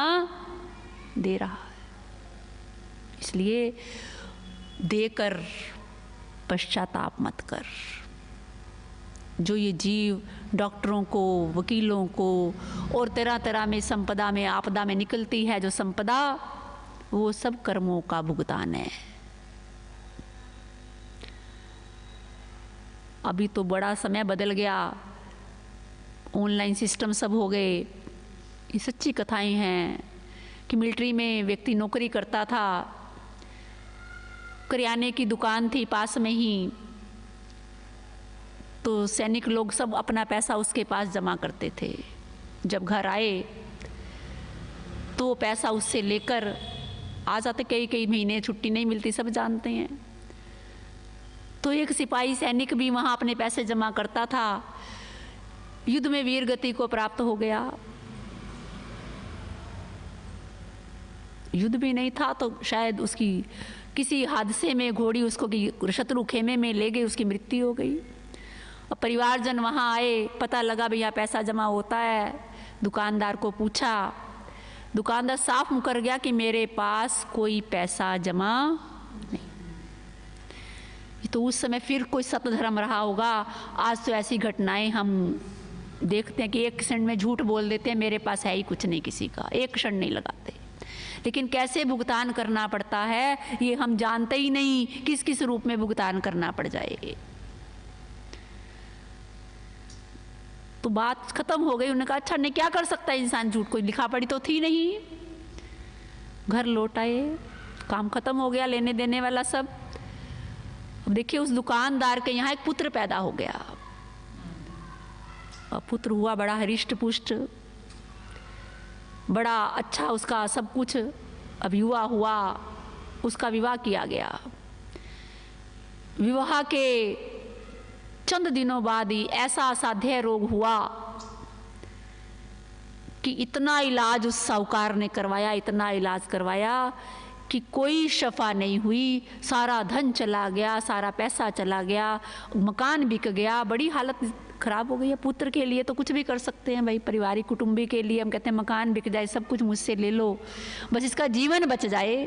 दे रहा है। इसलिए देकर पश्चाताप मत कर। जो ये जीव डॉक्टरों को, वकीलों को और तरह तरह में संपदा में, आपदा में निकलती है जो संपदा, वो सब कर्मों का भुगतान है। अभी तो बड़ा समय बदल गया, ऑनलाइन सिस्टम सब हो गए। ये सच्ची कथाएं हैं कि मिलिट्री में व्यक्ति नौकरी करता था, करियाने की दुकान थी पास में ही, तो सैनिक लोग सब अपना पैसा उसके पास जमा करते थे। जब घर आए तो वो पैसा उससे लेकर आ जाते, कई कई महीने छुट्टी नहीं मिलती, सब जानते हैं। तो एक सिपाही सैनिक भी वहाँ अपने पैसे जमा करता था, युद्ध में वीर गति को प्राप्त हो गया। युद्ध भी नहीं था तो शायद उसकी किसी हादसे में घोड़ी उसको शत्रु खेमे में ले गई, उसकी मृत्यु हो गई। और परिवारजन वहाँ आए, पता लगा भैया पैसा जमा होता है। दुकानदार को पूछा, दुकानदार साफ मुकर गया कि मेरे पास कोई पैसा जमा नहीं। तो उस समय फिर कोई सतधर्म रहा होगा। आज तो ऐसी घटनाएं हम देखते हैं कि एक क्षण में झूठ बोल देते हैं, मेरे पास है ही कुछ नहीं, किसी का एक क्षण नहीं लगाते। लेकिन कैसे भुगतान करना पड़ता है ये हम जानते ही नहीं, किस किस रूप में भुगतान करना पड़ जाए। तो बात खत्म हो गई। उन्होंने कहा अच्छा नहीं, क्या कर सकता है इंसान, झूठ कोई लिखा पड़ी तो थी नहीं। घर लौट आए, काम खत्म हो गया, लेने देने वाला सब। अब देखिए उस दुकानदार के यहाँ एक पुत्र पैदा हो गया। और पुत्र हुआ बड़ा हरिष्ट पुष्ट, बड़ा अच्छा उसका सब कुछ। अब युवा हुआ, उसका विवाह किया गया। विवाह के चंद दिनों बाद ही ऐसा असाध्य रोग हुआ कि इतना इलाज उस साहूकार ने करवाया, इतना इलाज करवाया कि कोई शफा नहीं हुई। सारा धन चला गया, सारा पैसा चला गया, मकान बिक गया, बड़ी हालत खराब हो गई है। पुत्र के लिए तो कुछ भी कर सकते हैं भाई, पारिवारिक कुटुंबी के लिए हम कहते हैं मकान बिक जाए, सब कुछ मुझसे ले लो, बस इसका जीवन बच जाए।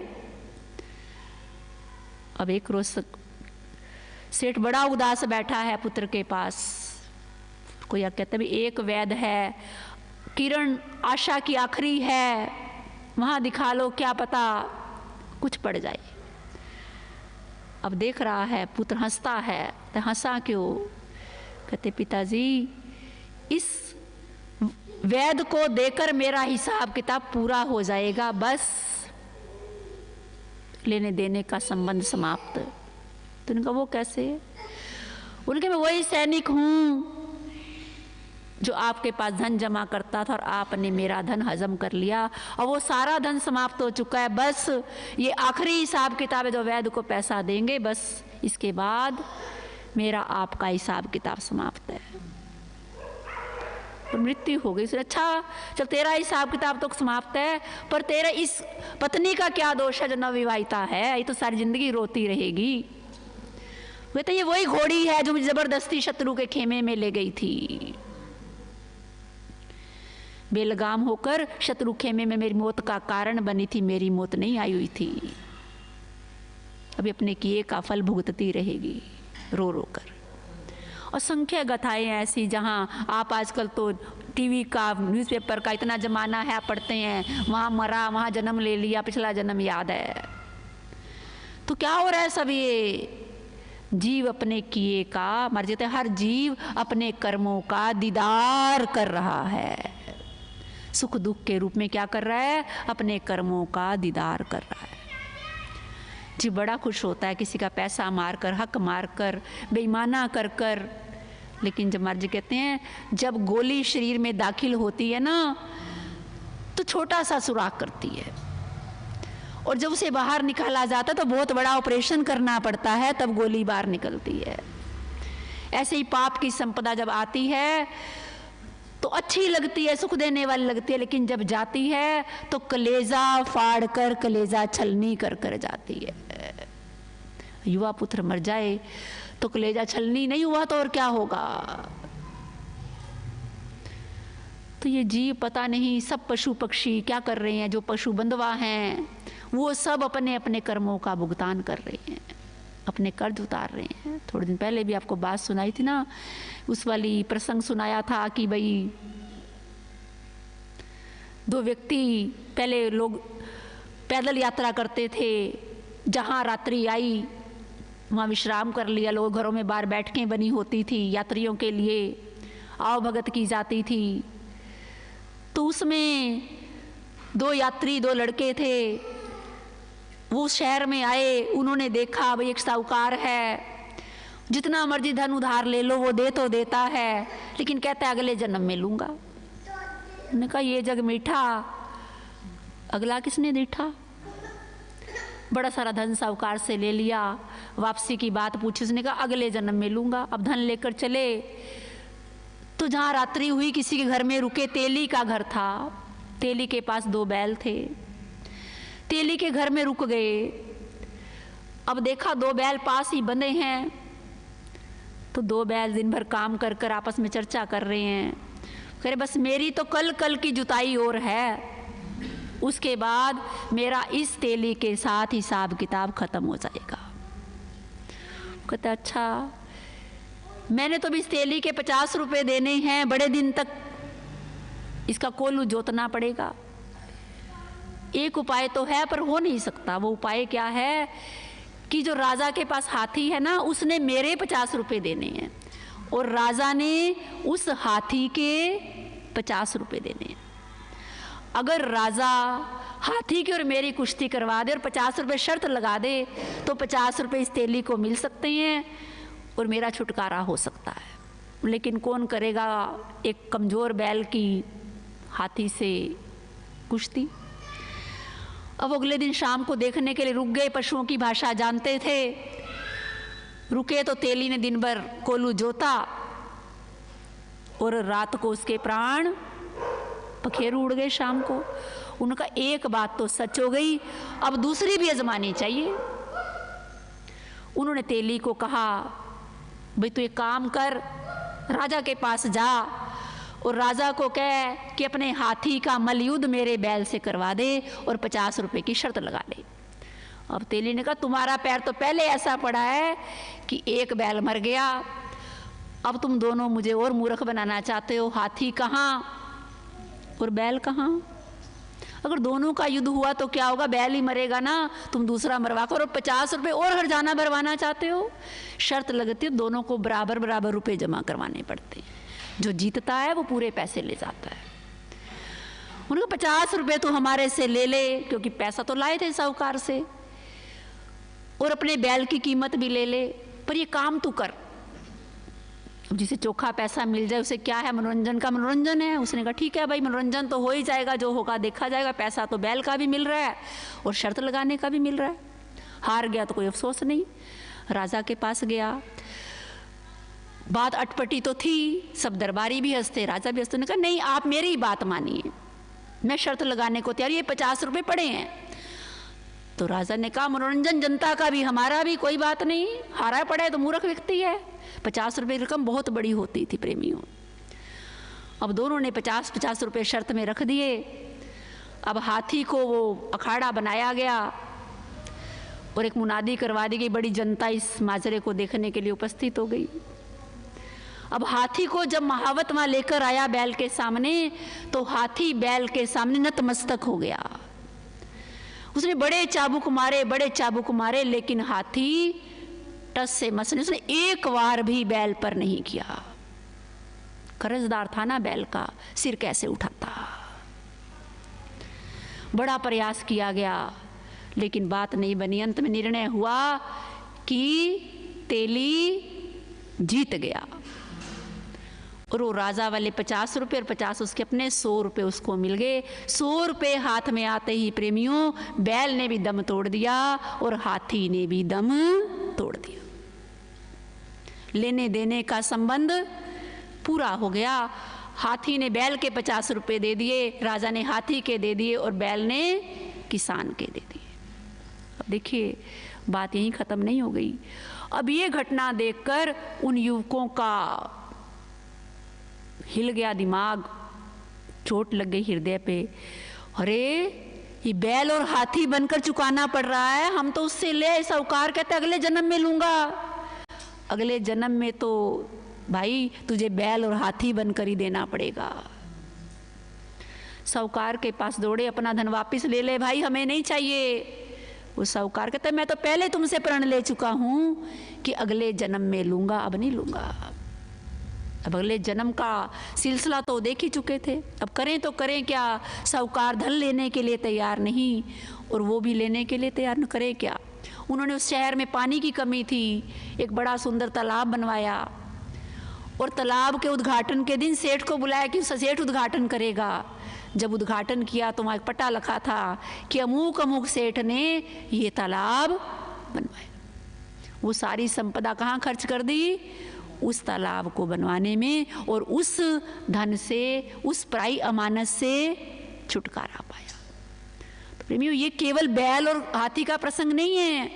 अब एक रोज सेठ बड़ा उदास बैठा है पुत्र के पास। कोई कहता है एक वैद्य है, किरण आशा की आखिरी है, वहां दिखा लो, क्या पता कुछ पड़ जाए। अब देख रहा है पुत्र हंसता है, तो हंसा क्यों? कहते पिताजी इस वैद्य को देकर मेरा हिसाब किताब पूरा हो जाएगा, बस लेने देने का संबंध समाप्त। तो उनका वो कैसे? उनके मैं वही सैनिक हूं जो आपके पास धन जमा करता था और आपने मेरा धन हजम कर लिया और वो सारा धन समाप्त हो चुका है। बस ये आखिरी हिसाब किताब है जो वैद्य को पैसा देंगे, बस इसके बाद मेरा आपका हिसाब किताब समाप्त है। और मृत्यु हो गई। अच्छा चल तेरा हिसाब किताब तो समाप्त है, पर तेरे इस पत्नी का क्या दोष है जो नवविवाहिता है? ये तो सारी जिंदगी रोती रहेगी। वे तो ये वही घोड़ी है जो मुझे जबरदस्ती शत्रु के खेमे में ले गई थी। बेलगाम होकर शत्रु खेमे में मेरी मौत का कारण बनी थी, मेरी मौत नहीं आई हुई थी। अभी अपने किए का फल भुगतती रहेगी रो रो कर। असंख्य गाथाएं ऐसी जहाँ आप आजकल तो टीवी का, न्यूज़पेपर का इतना जमाना है, आप पढ़ते हैं वहाँ मरा, वहाँ जन्म ले लिया, पिछला जन्म याद है। तो क्या हो रहा है सब ये? जीव अपने किए का मर जाते, हर जीव अपने कर्मों का दीदार कर रहा है। सुख दुख के रूप में क्या कर रहा है? अपने कर्मों का दीदार कर रहा है। जी बड़ा खुश होता है किसी का पैसा मारकर, हक मारकर, बेईमाना कर कर, लेकिन जब मर्ज कहते हैं जब गोली शरीर में दाखिल होती है ना तो छोटा सा सुराख करती है, और जब उसे बाहर निकाला जाता है तो बहुत बड़ा ऑपरेशन करना पड़ता है, तब गोली बाहर निकलती है। ऐसे ही पाप की संपदा जब आती है तो अच्छी लगती है, सुख देने वाली लगती है, लेकिन जब जाती है तो कलेजा फाड़ कर, कलेजा छलनी कर कर जाती है। युवा पुत्र मर जाए तो कलेजा छलनी नहीं हुआ तो और क्या होगा? तो ये जीव पता नहीं सब पशु पक्षी क्या कर रहे हैं, जो पशु बंधवा हैं वो सब अपने अपने कर्मों का भुगतान कर रहे हैं, अपने कर्ज उतार रहे हैं। थोड़े दिन पहले भी आपको बात सुनाई थी ना, उस वाली प्रसंग सुनाया था कि भाई दो व्यक्ति, पहले लोग पैदल यात्रा करते थे, जहाँ रात्रि आई वहाँ विश्राम कर लिया, लोग घरों में बाहर बैठकें बनी होती थी, यात्रियों के लिए आव भगत की जाती थी। तो उसमें दो यात्री, दो लड़के थे, वो शहर में आए, उन्होंने देखा भाई एक साहूकार है, जितना मर्जी धन उधार ले लो वो दे तो देता है, लेकिन कहता है अगले जन्म में लूंगा। उन्होंने कहा ये जग मीठा, अगला किसने देखा? बड़ा सारा धन साहूकार से ले लिया, वापसी की बात पूछी, उसने कहा अगले जन्म में लूंगा। अब धन लेकर चले तो जहाँ रात्रि हुई किसी के घर में रुके, तेली का घर था, तेली के पास दो बैल थे, तेली के घर में रुक गए। अब देखा दो बैल पास ही बंधे हैं, तो दो बैल दिन भर काम कर कर आपस में चर्चा कर रहे हैं, कह रहे बस मेरी तो कल कल की जुताई और है, उसके बाद मेरा इस तेली के साथ हिसाब किताब खत्म हो जाएगा। कहता अच्छा, मैंने तो भी इस तेली के 50 रुपए देने हैं, बड़े दिन तक इसका कोल्हू जोतना पड़ेगा। एक उपाय तो है पर हो नहीं सकता। वो उपाय क्या है कि जो राजा के पास हाथी है ना, उसने मेरे 50 रुपए देने हैं और राजा ने उस हाथी के 50 रुपए देने हैं। अगर राजा हाथी की और मेरी कुश्ती करवा दे और 50 रुपए शर्त लगा दे तो 50 रुपए इस तेली को मिल सकते हैं और मेरा छुटकारा हो सकता है। लेकिन कौन करेगा एक कमज़ोर बैल की हाथी से कुश्ती? अब अगले दिन शाम को देखने के लिए रुक गए, पशुओं की भाषा जानते थे। रुके तो तेली ने दिन भर कोल्हू जोता और रात को उसके प्राण पखेरु उड़ गए। शाम को उनका एक बात तो सच हो गई, अब दूसरी भी आजमानी चाहिए। उन्होंने तेली को कहा भाई तू एक काम कर, राजा के पास जा और राजा को कह कि अपने हाथी का मलयुद्ध मेरे बैल से करवा दे और 50 रुपए की शर्त लगा ले। अब तेली ने कहा तुम्हारा पैर तो पहले ऐसा पड़ा है कि एक बैल मर गया, अब तुम दोनों मुझे और मूर्ख बनाना चाहते हो। हाथी कहाँ और बैल कहाँ? अगर दोनों का युद्ध हुआ तो क्या होगा? बैल ही मरेगा ना, तुम दूसरा मरवा कर और 50 रुपए और हर्जाना भरवाना चाहते हो। शर्त लगती है दोनों को बराबर बराबर रुपए जमा करवाने पड़ते हैं, जो जीतता है वो पूरे पैसे ले जाता है। उनको 50 रुपए तो हमारे से ले ले, क्योंकि पैसा तो लाए थे साहूकार से, और अपने बैल की कीमत भी ले ले, पर ये काम तू कर। जिसे चोखा पैसा मिल जाए उसे क्या है, मनोरंजन का मनोरंजन है। उसने कहा ठीक है भाई, मनोरंजन तो हो ही जाएगा, जो होगा देखा जाएगा। पैसा तो बैल का भी मिल रहा है और शर्त लगाने का भी मिल रहा है। हार गया तो कोई अफसोस नहीं। राजा के पास गया, बात अटपटी तो थी, सब दरबारी भी हंसते, राजा भी हंसते। उन्होंने कहा नहीं आप मेरी बात मानिए, मैं शर्त लगाने को तैयार, ये 50 रुपए पड़े हैं। तो राजा ने कहा मनोरंजन जनता का भी हमारा भी, कोई बात नहीं, हारा पड़ा है तो मूर्ख व्यक्ति है। 50 रुपए की रकम बहुत बड़ी होती थी प्रेमियों। अब दोनों ने 50-50 रुपए शर्त में रख दिए। अब हाथी को वो अखाड़ा बनाया गया और एक मुनादी करवा दी गई, बड़ी जनता इस माजरे को देखने के लिए उपस्थित हो गई। अब हाथी को जब महावत वहां लेकर आया बैल के सामने, तो हाथी बैल के सामने नतमस्तक हो गया। उसने बड़े चाबुक मारे, लेकिन हाथी टस से मस नहीं, उसने एक बार भी बैल पर नहीं किया। कर्जदार था ना बैल का, सिर कैसे उठाता। बड़ा प्रयास किया गया, लेकिन बात नहीं बनी। अंत में निर्णय हुआ कि तेली जीत गया, और वो राजा वाले 50 रुपये और 50 उसके अपने, 100 रुपये उसको मिल गए। 100 रुपये हाथ में आते ही प्रेमियों, बैल ने भी दम तोड़ दिया और हाथी ने भी दम तोड़ दिया। लेने देने का संबंध पूरा हो गया। हाथी ने बैल के 50 रुपये दे दिए, राजा ने हाथी के दे दिए और बैल ने किसान के दे दिए। अब देखिए, बात यहीं खत्म नहीं हो गई। अब ये घटना देखकर उन युवकों का हिल गया दिमाग, चोट लग गई हृदय पे। अरे ये बैल और हाथी बनकर चुकाना पड़ रहा है, हम तो उससे ले, साहूकार कहते अगले जन्म में लूंगा। अगले जन्म में तो भाई तुझे बैल और हाथी बनकर ही देना पड़ेगा। साहूकार के पास दौड़े, अपना धन वापस ले ले भाई, हमें नहीं चाहिए। वो साहूकार कहता मैं तो पहले तुमसे प्रण ले चुका हूं कि अगले जन्म में लूंगा, अब नहीं लूंगा। अब अगले जन्म का सिलसिला तो देख ही चुके थे, अब करें तो करें क्या। साहूकार धन लेने के लिए तैयार नहीं, और वो भी लेने के लिए तैयार न, करें क्या। उन्होंने उस शहर में पानी की कमी थी, एक बड़ा सुंदर तालाब बनवाया, और तालाब के उद्घाटन के दिन सेठ को बुलाया कि सेठ उद्घाटन करेगा। जब उद्घाटन किया तो वहाँ एक पट्टा लिखा था कि अमूक अमूक सेठ ने ये तालाब बनवाया। वो सारी संपदा कहाँ खर्च कर दी, उस तालाब को बनवाने में, और उस धन से, उस पराई अमानत से छुटकारा पाया। तो प्रेमियों, ये केवल बैल और हाथी का प्रसंग नहीं है।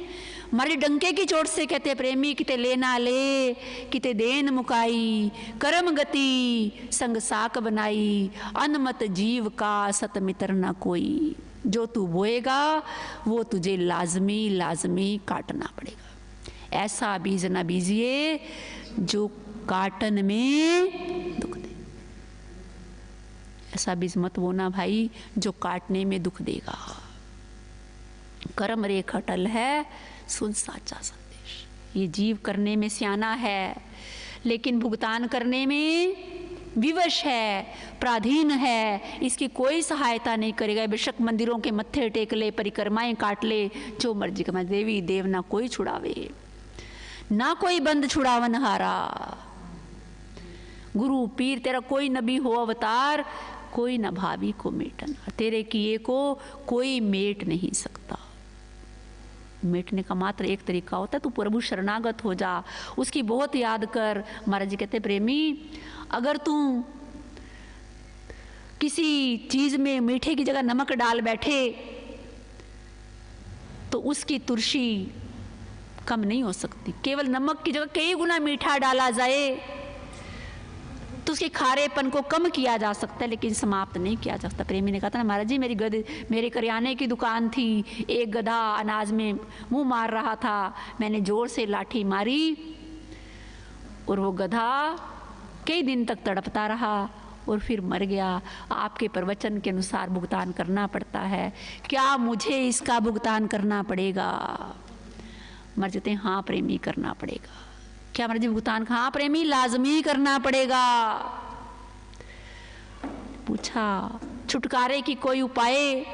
हमारे डंके की चोट से कहते प्रेमी, किते लेना ले, किते देन मुकाई, कर्म गति संग साक बनाई, अनमत जीव का सत मित्र न कोई। जो तू बोएगा वो तुझे लाजमी लाजमी काटना पड़ेगा। ऐसा बीज न बीजिए जो काटन में दुख दे। ऐसा बीज मत बोना भाई जो काटने में दुख देगा। कर्म रेख अटल है, सुन साचा संदेश। ये जीव करने में सियाना है, लेकिन भुगतान करने में विवश है, पराधीन है। इसकी कोई सहायता नहीं करेगा। बेशक मंदिरों के मत्थे टेक ले, परिक्रमाएं काट ले, जो मर्जी कमा, देवी देव ना कोई छुड़ावे, ना कोई बंद छुड़ावन हारा। गुरु पीर तेरा कोई नबी हो अवतार, कोई न भावी को मेटन। तेरे किए को कोई मेट नहीं सकता। मेटने का मात्र एक तरीका होता है, तू प्रभु शरणागत हो जा, उसकी बहुत याद कर। महाराज जी कहते प्रेमी, अगर तू किसी चीज में मीठे की जगह नमक डाल बैठे तो उसकी तुलसी कम नहीं हो सकती। केवल नमक की जगह कई गुना मीठा डाला जाए तो उसके खारेपन को कम किया जा सकता है, लेकिन समाप्त नहीं किया जा सकता। प्रेमी ने कहा था ना, महाराज जी मेरे करियाने की दुकान थी, एक गधा अनाज में मुंह मार रहा था, मैंने जोर से लाठी मारी और वो गधा कई दिन तक तड़पता रहा और फिर मर गया। आपके प्रवचन के अनुसार भुगतान करना पड़ता है, क्या मुझे इसका भुगतान करना पड़ेगा? मर जाते हैं, हाँ प्रेमी करना पड़ेगा। क्या मर्जी भुगतान? हाँ प्रेमी लाजमी करना पड़ेगा। पूछा छुटकारे की कोई उपाय?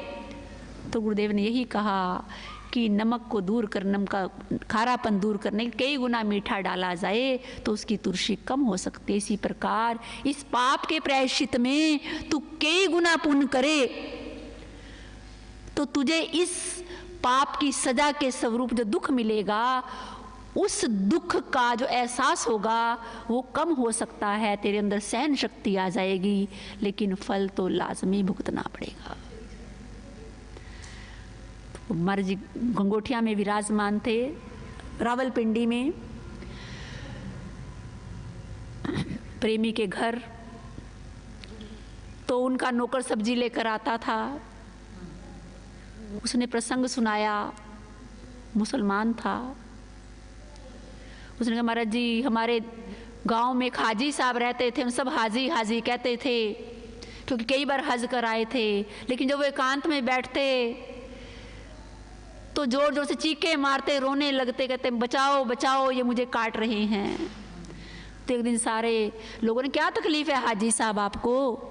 तो गुरुदेव ने यही कहा कि नमक को दूर कर, नमक का खारापन दूर करने के कई गुना मीठा डाला जाए तो उसकी तुलसी कम हो सकती है। इसी प्रकार इस पाप के प्रायश्चित में तू कई गुना पुण्य करे तो तुझे इस पाप की सजा के स्वरूप जो दुख मिलेगा, उस दुख का जो एहसास होगा वो कम हो सकता है। तेरे अंदर सहन शक्ति आ जाएगी, लेकिन फल तो लाजमी भुगतना पड़ेगा। तो महाराज जी गंगोठिया में विराजमान थे, रावलपिंडी में प्रेमी के घर। तो उनका नौकर सब्जी लेकर आता था, उसने प्रसंग सुनाया, मुसलमान था। उसने कहा महाराज जी हमारे गांव में एक हाजी साहब रहते थे, हम सब हाजी हाजी कहते थे क्योंकि कई बार हज कर आए थे। लेकिन जब वो एकांत में बैठते तो जोर जोर से चीखे मारते, रोने लगते, कहते बचाओ बचाओ ये मुझे काट रहे हैं। तो एक दिन सारे लोगों ने, क्या तकलीफ है हाजी साहब आपको?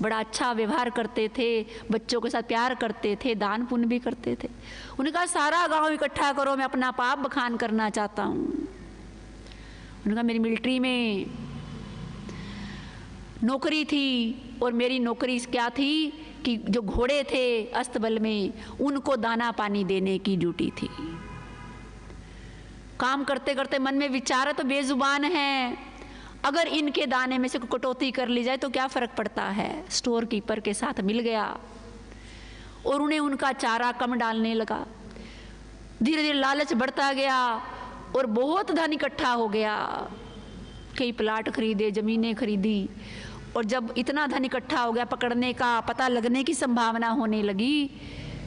बड़ा अच्छा व्यवहार करते थे, बच्चों के साथ प्यार करते थे, दान पुण्य भी करते थे। उन्होंने कहा सारा गांव इकट्ठा करो, मैं अपना पाप बखान करना चाहता हूँ। उन्होंने कहा मेरी मिलिट्री में नौकरी थी और मेरी नौकरी क्या थी कि जो घोड़े थे अस्तबल में उनको दाना पानी देने की ड्यूटी थी। काम करते करते मन में विचार है तो बेजुबान है, अगर इनके दाने में से कटौती कर ली जाए तो क्या फर्क पड़ता है। स्टोर कीपर के साथ मिल गया और उन्हें उनका चारा कम डालने लगा। धीरे धीरे लालच बढ़ता गया और बहुत धन इकट्ठा हो गया। कई प्लाट खरीदे, जमीनें खरीदी, और जब इतना धन इकट्ठा हो गया, पकड़ने का पता लगने की संभावना होने लगी,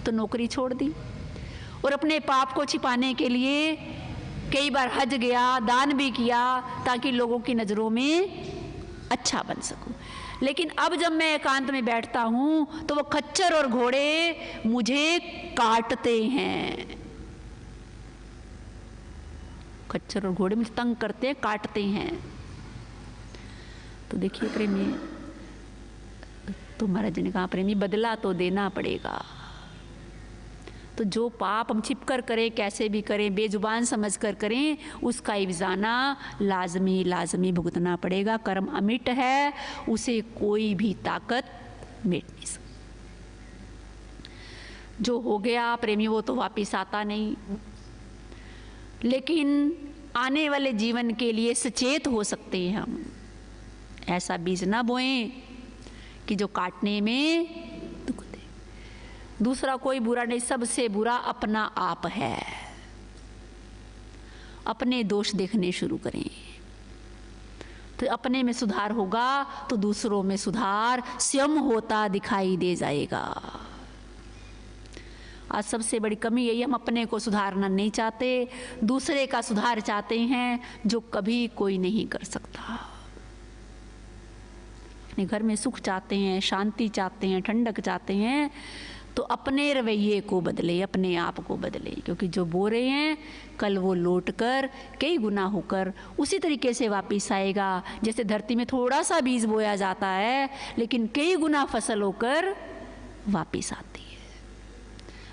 तो नौकरी छोड़ दी और अपने पाप को छिपाने के लिए कई बार हज गया, दान भी किया ताकि लोगों की नज़रों में अच्छा बन सकूं। लेकिन अब जब मैं एकांत में बैठता हूं तो वो खच्चर और घोड़े मुझे काटते हैं। खच्चर और घोड़े मुझे तंग करते, काटते हैं। तो देखिए प्रेमी, तो महाराज जी ने कहा प्रेमी बदला तो देना पड़ेगा। तो जो पाप हम छिप कर करें, कैसे भी करें, बेजुबान समझ कर करें, उसका इवजाना लाजमी लाजमी भुगतना पड़ेगा। कर्म अमिट है, उसे कोई भी ताकत मिट नहीं सकती। जो हो गया प्रेमी वो तो वापिस आता नहीं, लेकिन आने वाले जीवन के लिए सचेत हो सकते हैं हम। ऐसा बीज ना बोएं कि जो काटने में दुख दे। दूसरा कोई बुरा नहीं, सबसे बुरा अपना आप है। अपने दोष देखने शुरू करें तो अपने में सुधार होगा, तो दूसरों में सुधार स्वयं होता दिखाई दे जाएगा। आज सबसे बड़ी कमी यही, हम अपने को सुधारना नहीं चाहते, दूसरे का सुधार चाहते हैं जो कभी कोई नहीं कर सकता। अपने घर में सुख चाहते हैं, शांति चाहते हैं, ठंडक चाहते हैं, तो अपने रवैये को बदले, अपने आप को बदले, क्योंकि जो बो रहे हैं कल वो लौट कर कई गुना होकर उसी तरीके से वापस आएगा। जैसे धरती में थोड़ा सा बीज बोया जाता है लेकिन कई गुना फसल होकर वापस आती है।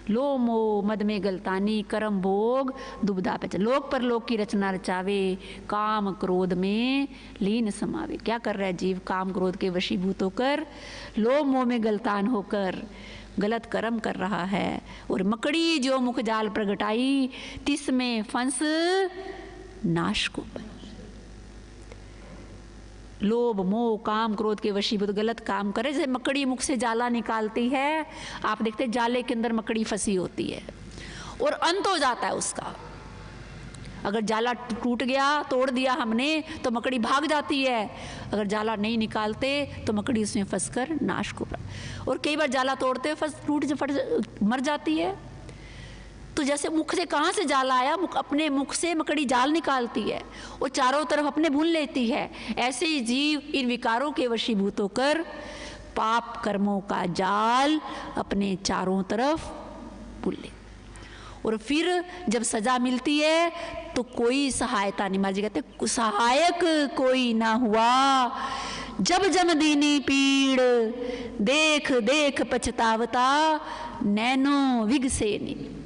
लो मोह मद में गलतानी, कर्म भोग दुबदा पे, लोक पर लोक की रचना रचावे, काम क्रोध में लीन समावे। क्या कर रहा है जीव? काम क्रोध के वशीभूत होकर, लो मोह में गलतान होकर गलत कर्म कर रहा है। और मकड़ी जो मुख जाल प्रगटाई, तिस में फंस नाश को बनी। लोभ मोह काम क्रोध के वशीभूत गलत काम करे। जैसे मकड़ी मुख से जाला निकालती है, आप देखते जाले के अंदर मकड़ी फंसी होती है और अंत हो जाता है उसका। अगर जाला टूट गया, तोड़ दिया हमने, तो मकड़ी भाग जाती है। अगर जाला नहीं निकालते तो मकड़ी उसमें फंसकर नाश को, और कई बार जाला तोड़ते टूट फट मर जाती है। तो जैसे मुख से कहाँ से जाला आया, अपने मुख से मकड़ी जाल निकालती है और चारों तरफ अपने भून लेती है। ऐसे ही जीव इन विकारों के वशीभूत होकर पाप कर्मों का जाल अपने चारों तरफ भून ले, और फिर जब सजा मिलती है तो कोई सहायता नहीं। महाराज जी कहते सहायक कोई ना हुआ, जब जम दीनी पीड़, देख देख पछतावता, नैनो विग से नहीं।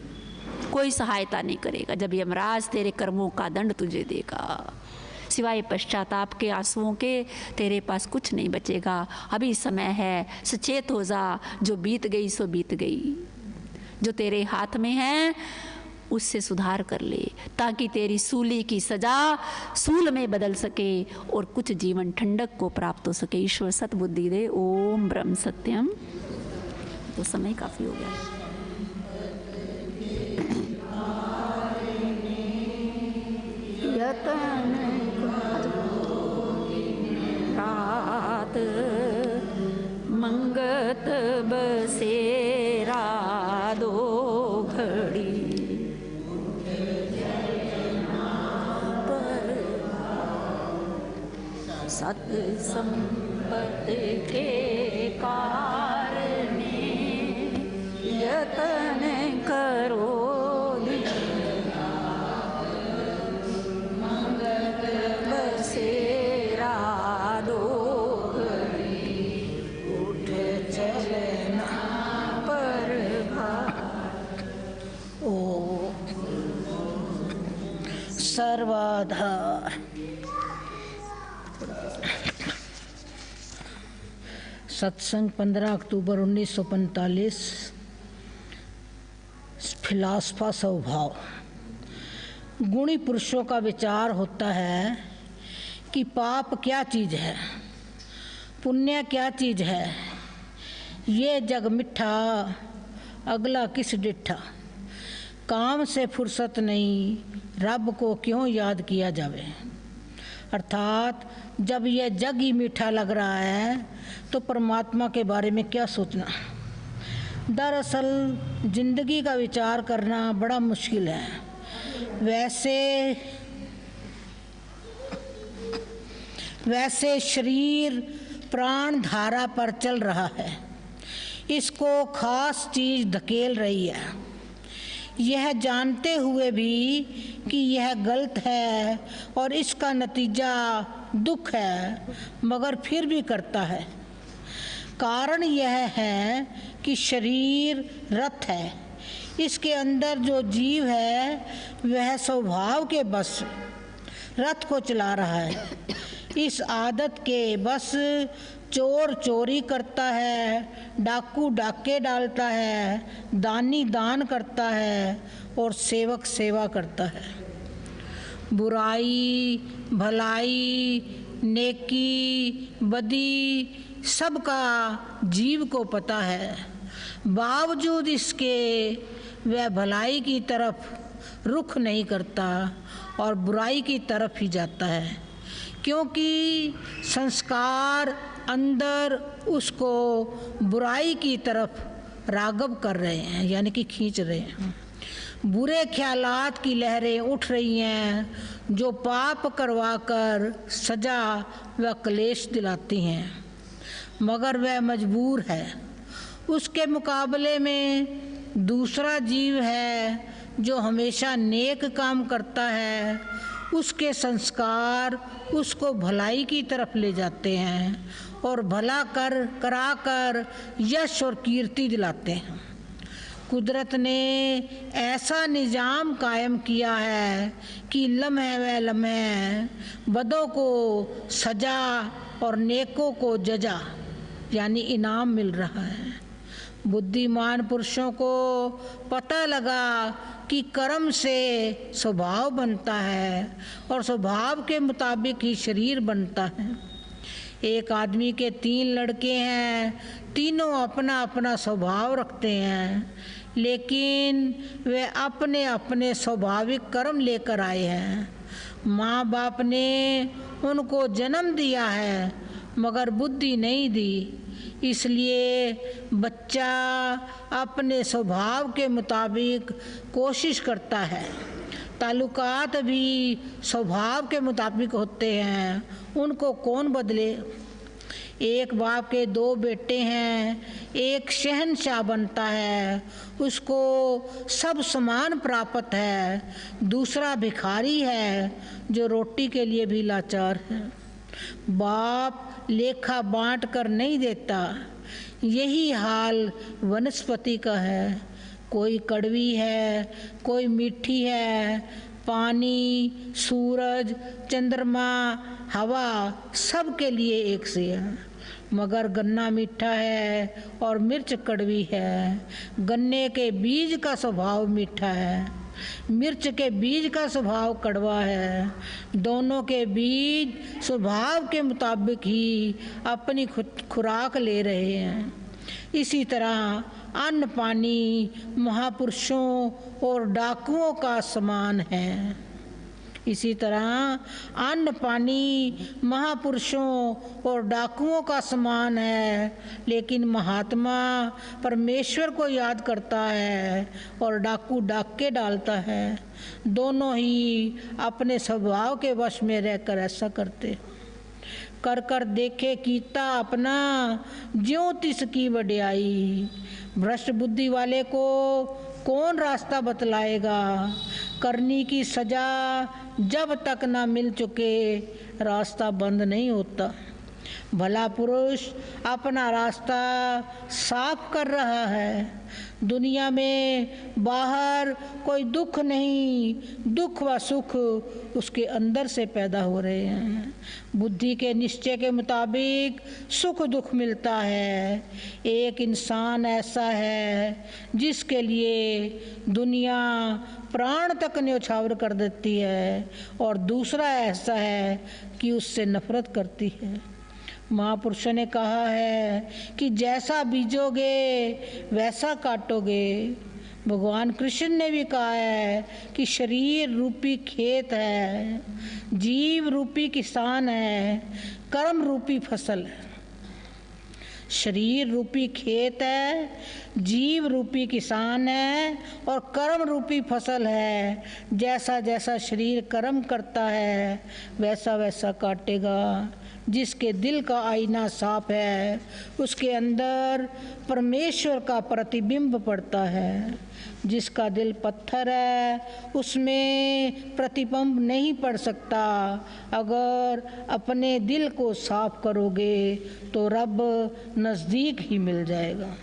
कोई सहायता नहीं करेगा जब यमराज तेरे कर्मों का दंड तुझे देगा। सिवाय पश्चाताप के, आंसुओं के, तेरे पास कुछ नहीं बचेगा। अभी समय है, सचेत हो जा। जो बीत गई सो बीत गई, जो तेरे हाथ में है उससे सुधार कर ले, ताकि तेरी सूली की सजा सूल में बदल सके और कुछ जीवन ठंडक को प्राप्त हो सके। ईश्वर सतबुद्धि दे। ओम ब्रह्म सत्यम। तो समय काफी हो गया। यतन रात मंगत बसेरा दो घड़ी, पर सत संपत्ति के कारणे यतन करो बसेरा दो उठ चलना पर ओ सर्वाधार। सत्संग 15 अक्टूबर 1945। फिलासफा स्वभाव। गुणी पुरुषों का विचार होता है कि पाप क्या चीज़ है, पुण्य क्या चीज़ है, ये जग मिठा अगला किस डिठा, काम से फुर्सत नहीं रब को क्यों याद किया जावे। अर्थात जब यह जग ही मीठा लग रहा है तो परमात्मा के बारे में क्या सोचना। दरअसल जिंदगी का विचार करना बड़ा मुश्किल है। वैसे शरीर प्राण धारा पर चल रहा है, इसको खास चीज धकेल रही है, यह जानते हुए भी कि यह गलत है और इसका नतीजा दुख है, मगर फिर भी करता है। कारण यह है कि शरीर रथ है, इसके अंदर जो जीव है वह स्वभाव के बस रथ को चला रहा है। इस आदत के बस चोर चोरी करता है, डाकू डाके डालता है, दानी दान करता है और सेवक सेवा करता है। बुराई भलाई नेकी बदी सबका जीव को पता है, बावजूद इसके वह भलाई की तरफ रुख नहीं करता और बुराई की तरफ ही जाता है, क्योंकि संस्कार अंदर उसको बुराई की तरफ राग़ब कर रहे हैं, यानी कि खींच रहे हैं। बुरे ख्यालात की लहरें उठ रही हैं जो पाप करवाकर सजा व क्लेश दिलाती हैं, मगर वह मजबूर है। उसके मुकाबले में दूसरा जीव है जो हमेशा नेक काम करता है, उसके संस्कार उसको भलाई की तरफ ले जाते हैं और भला कराकर यश और कीर्ति दिलाते हैं। कुदरत ने ऐसा निज़ाम कायम किया है कि लम्हे व लम्हे बदों को सजा और नेकों को जजा यानी इनाम मिल रहा है। बुद्धिमान पुरुषों को पता लगा कि कर्म से स्वभाव बनता है और स्वभाव के मुताबिक ही शरीर बनता है। एक आदमी के 3 लड़के हैं, तीनों अपना अपना स्वभाव रखते हैं, लेकिन वे अपने अपने स्वाभाविक कर्म लेकर आए हैं। माँ बाप ने उनको जन्म दिया है मगर बुद्धि नहीं दी, इसलिए बच्चा अपने स्वभाव के मुताबिक कोशिश करता है। ताल्लुकात भी स्वभाव के मुताबिक होते हैं, उनको कौन बदले। एक बाप के 2 बेटे हैं, एक शहंशाह बनता है, उसको सब समान प्राप्त है, दूसरा भिखारी है जो रोटी के लिए भी लाचार है। बाप लेखा बांट कर नहीं देता। यही हाल वनस्पति का है, कोई कड़वी है, कोई मीठी है। पानी, सूरज, चंद्रमा, हवा सब के लिए एक से है, मगर गन्ना मीठा है और मिर्च कड़वी है। गन्ने के बीज का स्वभाव मीठा है, मिर्च के बीज का स्वभाव कड़वा है। दोनों के बीज स्वभाव के मुताबिक ही अपनी खुराक ले रहे हैं। इसी तरह अन्न पानी महापुरुषों और डाकुओं का समान है। इसी तरह अन्न पानी महापुरुषों और डाकुओं का समान है, लेकिन महात्मा परमेश्वर को याद करता है और डाकू डाके डालता है। दोनों ही अपने स्वभाव के वश में रहकर ऐसा करते। कर कर देखे कीता अपना, ज्यों तिसकी वड्याई। भ्रष्ट बुद्धि वाले को कौन रास्ता बतलाएगा, करनी की सजा जब तक ना मिल चुके रास्ता बंद नहीं होता। भला पुरुष अपना रास्ता साफ कर रहा है, दुनिया में बाहर कोई दुख नहीं, दुख व सुख उसके अंदर से पैदा हो रहे हैं। बुद्धि के निश्चय के मुताबिक सुख दुख मिलता है। एक इंसान ऐसा है जिसके लिए दुनिया प्राण तक न्यौछावर कर देती है, और दूसरा ऐसा है कि उससे नफरत करती है। महापुरुषों ने कहा है कि जैसा बीजोगे वैसा काटोगे। भगवान कृष्ण ने भी कहा है कि शरीर रूपी खेत है, जीव रूपी किसान है, कर्म रूपी फसल है। शरीर रूपी खेत है, जीव रूपी किसान है और कर्म रूपी फसल है। जैसा जैसा शरीर कर्म करता है वैसा वैसा काटेगा। जिसके दिल का आईना साफ है उसके अंदर परमेश्वर का प्रतिबिंब पड़ता है। जिसका दिल पत्थर है उसमें प्रतिबिंब नहीं पड़ सकता। अगर अपने दिल को साफ करोगे तो रब नज़दीक ही मिल जाएगा।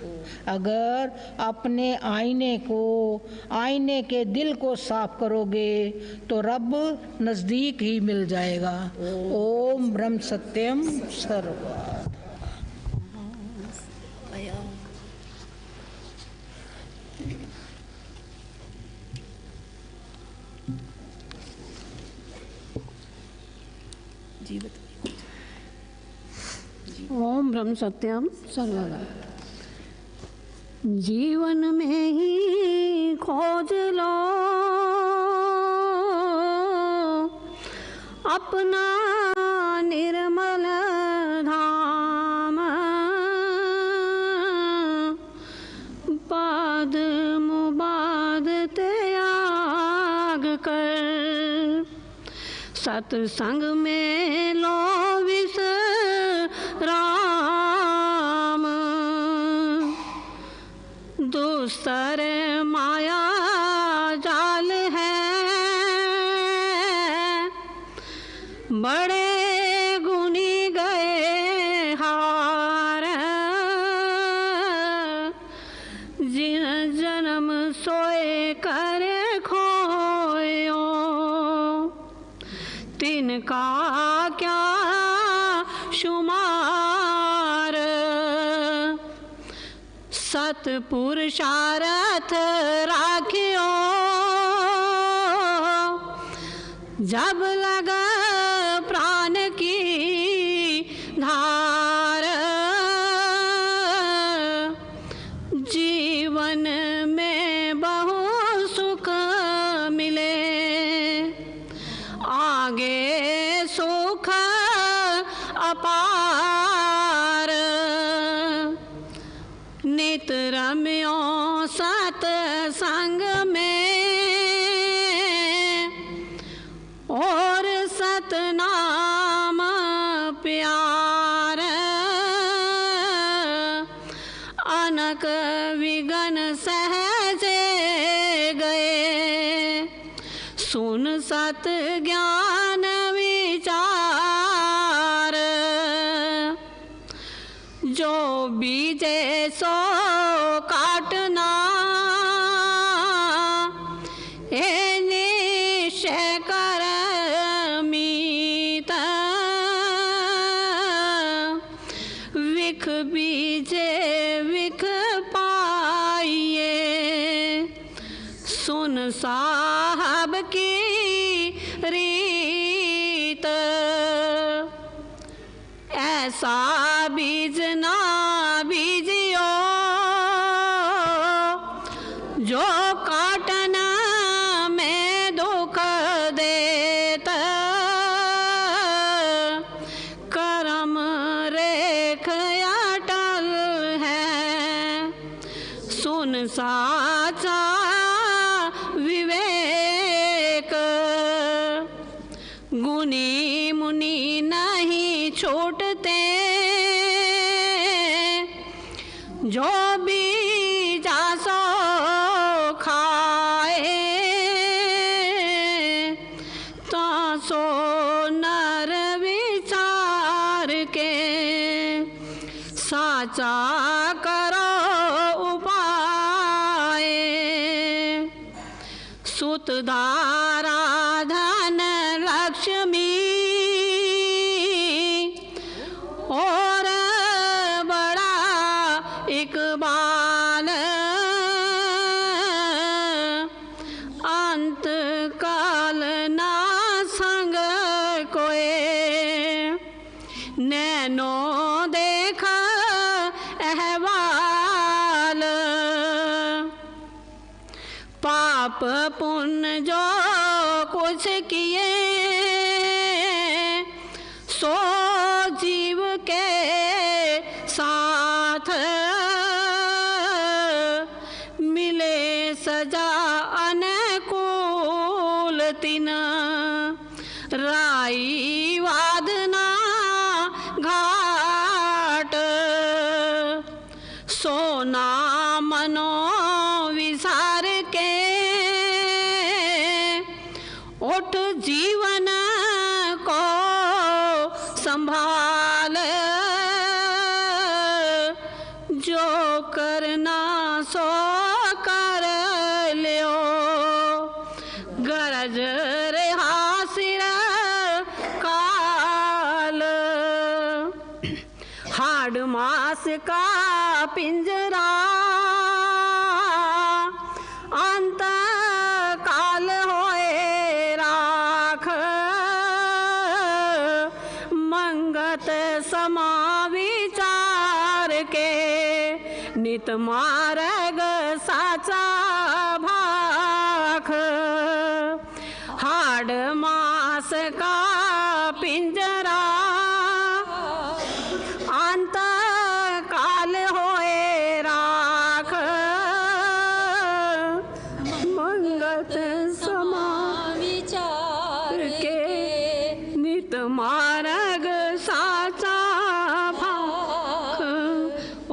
अगर अपने आईने के दिल को साफ करोगे तो रब नज़दीक ही मिल जाएगा। ओम ब्रह्म सत्यम सर्वम। ओम ब्रह्म सत्यम सर्वगा। जीवन में ही खोज लो अपना निर्मल धाम, पाद मुबाद त्याग कर सत्संग में लो राम। दूसर माया जाल है, बड़े गुनी गए हार। जिन जन्म सोए कर खोयो, तिनका क्या शुमार। सतपुरुषार्थ राखियो जब लगा प्राण की धार। जीवन में बहु सुख मिले, आगे सुख अपार। नित रम्यो सत्संग में और सतनाम प्यार। अनक विघन सहजे गए, सुन सत ज्ञान विचार। जो बीजे सो काटना, ए निश्चय कर मीत। विख बीजे विख पाइए, सुन साहब की रीत। ऐसा बीज ना बीजियो जो काटना में दुख देत। कर्म रेख अटल है, सुन साचा विवेक। गुनी मुनि नहीं छूटते जो बीजा सो खाए तासो नर विचार के साचा करो उपाय सुत धारा धन लक्ष्मी और बड़ा इकबाल अंत काल ना संग कोए नैनो देख अहवाल पाप पुण्य जो कुछ किए सो जीव के साथ मिले सजा अनुकूल तिन राई वादना घाट सोना मनो विसार के उठ जीवन को संभाल जो करना सो कर लियो गरज रहा सिर काल हाड़ मास का पिंजरा अंत काल होए राख मंगत समा विचार के नित मार्ग साचा भाख हाड़ मास का पिंजरा अंत काल होए राख मंगत समा विचार के नित मार्ग साचा भाख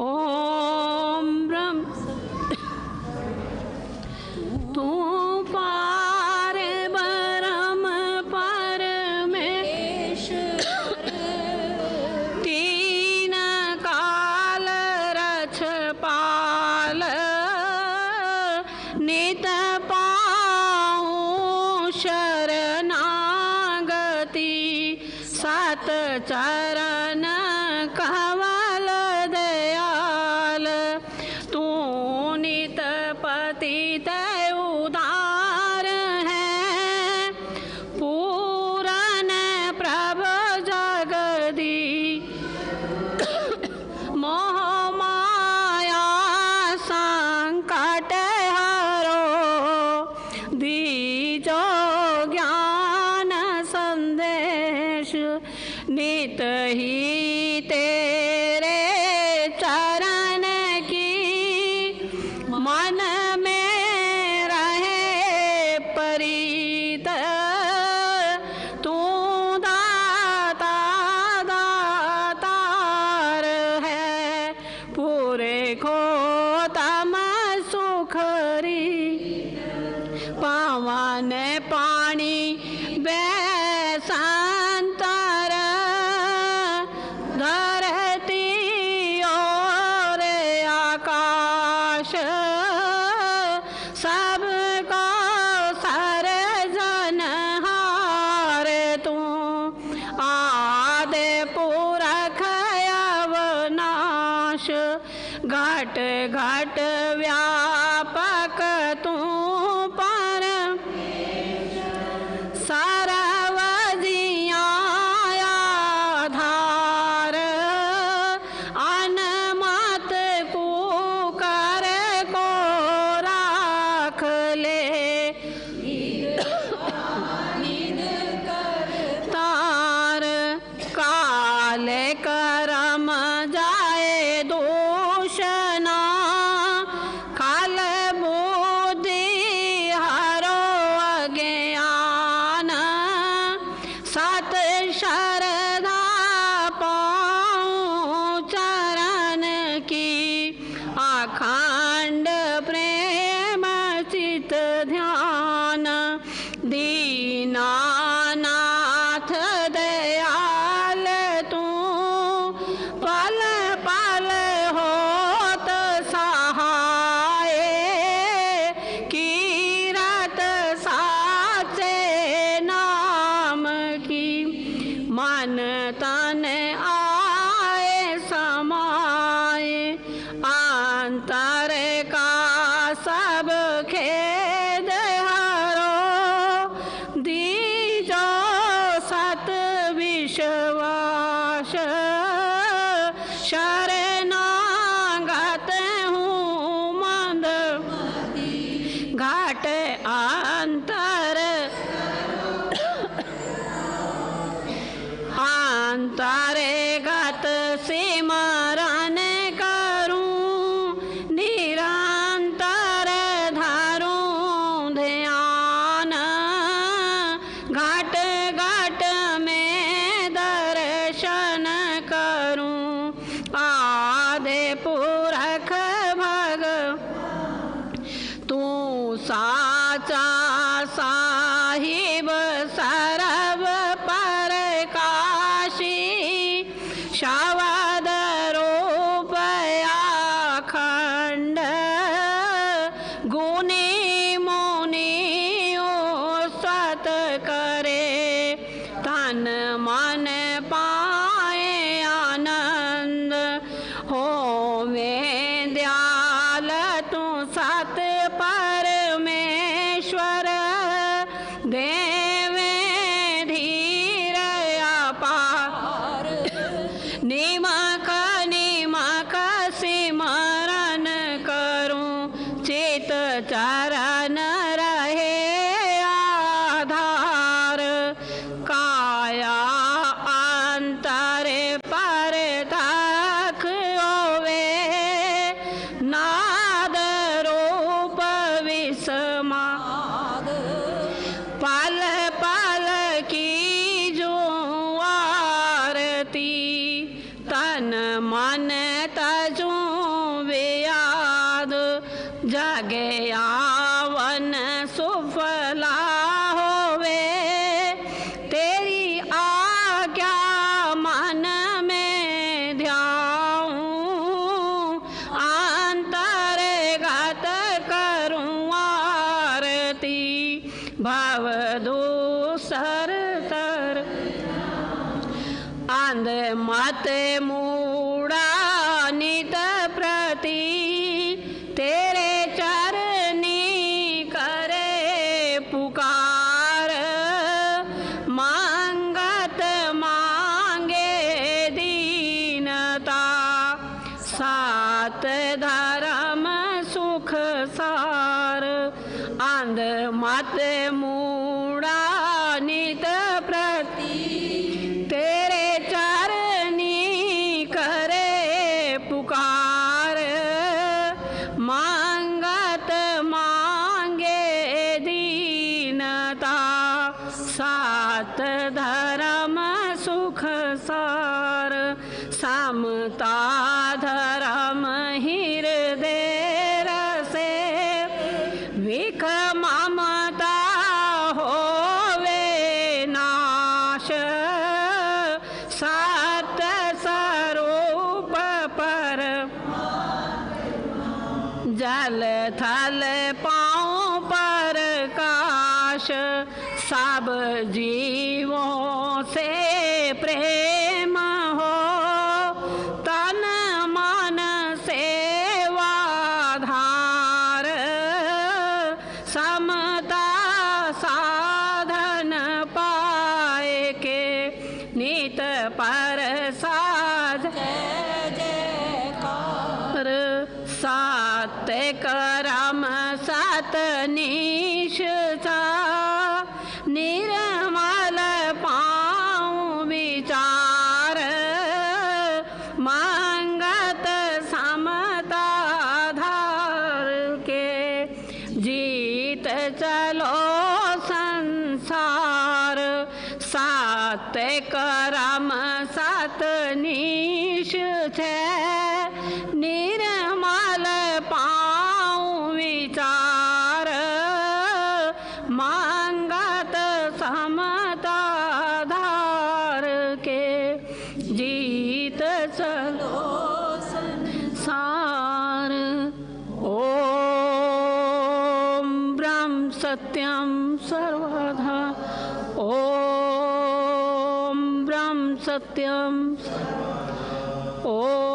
ओम ब्रह्म तू पार ब्रह्म परमेश्वर तीन काल रछपाल नित पाऊं शरणागति सत चरण कवल दयाल तू नित पतित उदार है पूरन प्रभ जगदी मोह माया संकट हरो दीजो ज्ञान संदेश नित ही तेरे चरण की मन में रहे परीत तू दाता दातार है पूरे खो तम सुखरी पावन पानी बेसंतर धरती और आकाश सबको सरजनहार तू आदि पुरख अवनाश घट घट व्यापक तू पर सरवजिया आधार अनमत पुकार को राख ले तार काल करम जाए दूषणा काल बुद्धि हरो अज्ञान दीनानाथ दयाल तू पल पल होत सहाय कीरत साचे नाम की मन तन आए समाए अंतर का सब खेद हरो दीजो सत विश्वास शरणागत हूँ मंद घाट अंतर अंतर्गत सिमरन करूं निरंतर धरूं ध्यान घट घट में दर्शन करूं आदि पुरख भग तू साचा साहिब सरब परकाशी शवद रूप अखंड गुणी मुनियो सत करे तन मन पाए आनंद हो में दयाल तू सत परमेश्वर देवे धीर अपार निमक निमक सिमरन करूं चित चरण रहे आधार काया अंतर पर तक होवे नाद रूप विस्माद पल पल की जो आरती तन मन तजू वियाद जगे आवन सुफला होवे तेरी आज्ञा मन में ध्याऊं अंतर्गत करूं आरती भव दूसर तर अंध मत मूड़ा नित प्रति तेरे चरनी करे पुकार मांगत मांगे दीनता सात धर्म सुख सार अंध मत मूड़ा नित प्रति तेरे चरनी करे पुकार मांगत मांगे दीनता सात धर्म सुख सार समता धर्म हृदय रसे विख ममता होवे नाश सत स्वरूप पर जल थल पाँव पर काश सब जीवों से प्रेम हो तन मन सेवाधार समता साधन पाए के नित पर साध सात करम सात निष्ठा निर्मल पाऊं विचार मांगत समता धार के जीत चलो संसार सात करम सात निष्ठा निर्मल पाऊं विचार मांगत समताधार के जीत चलो संसार। ओम ब्रह्म सत्यम सर्वधा, ओम ब्रह्म सत्यम, ओम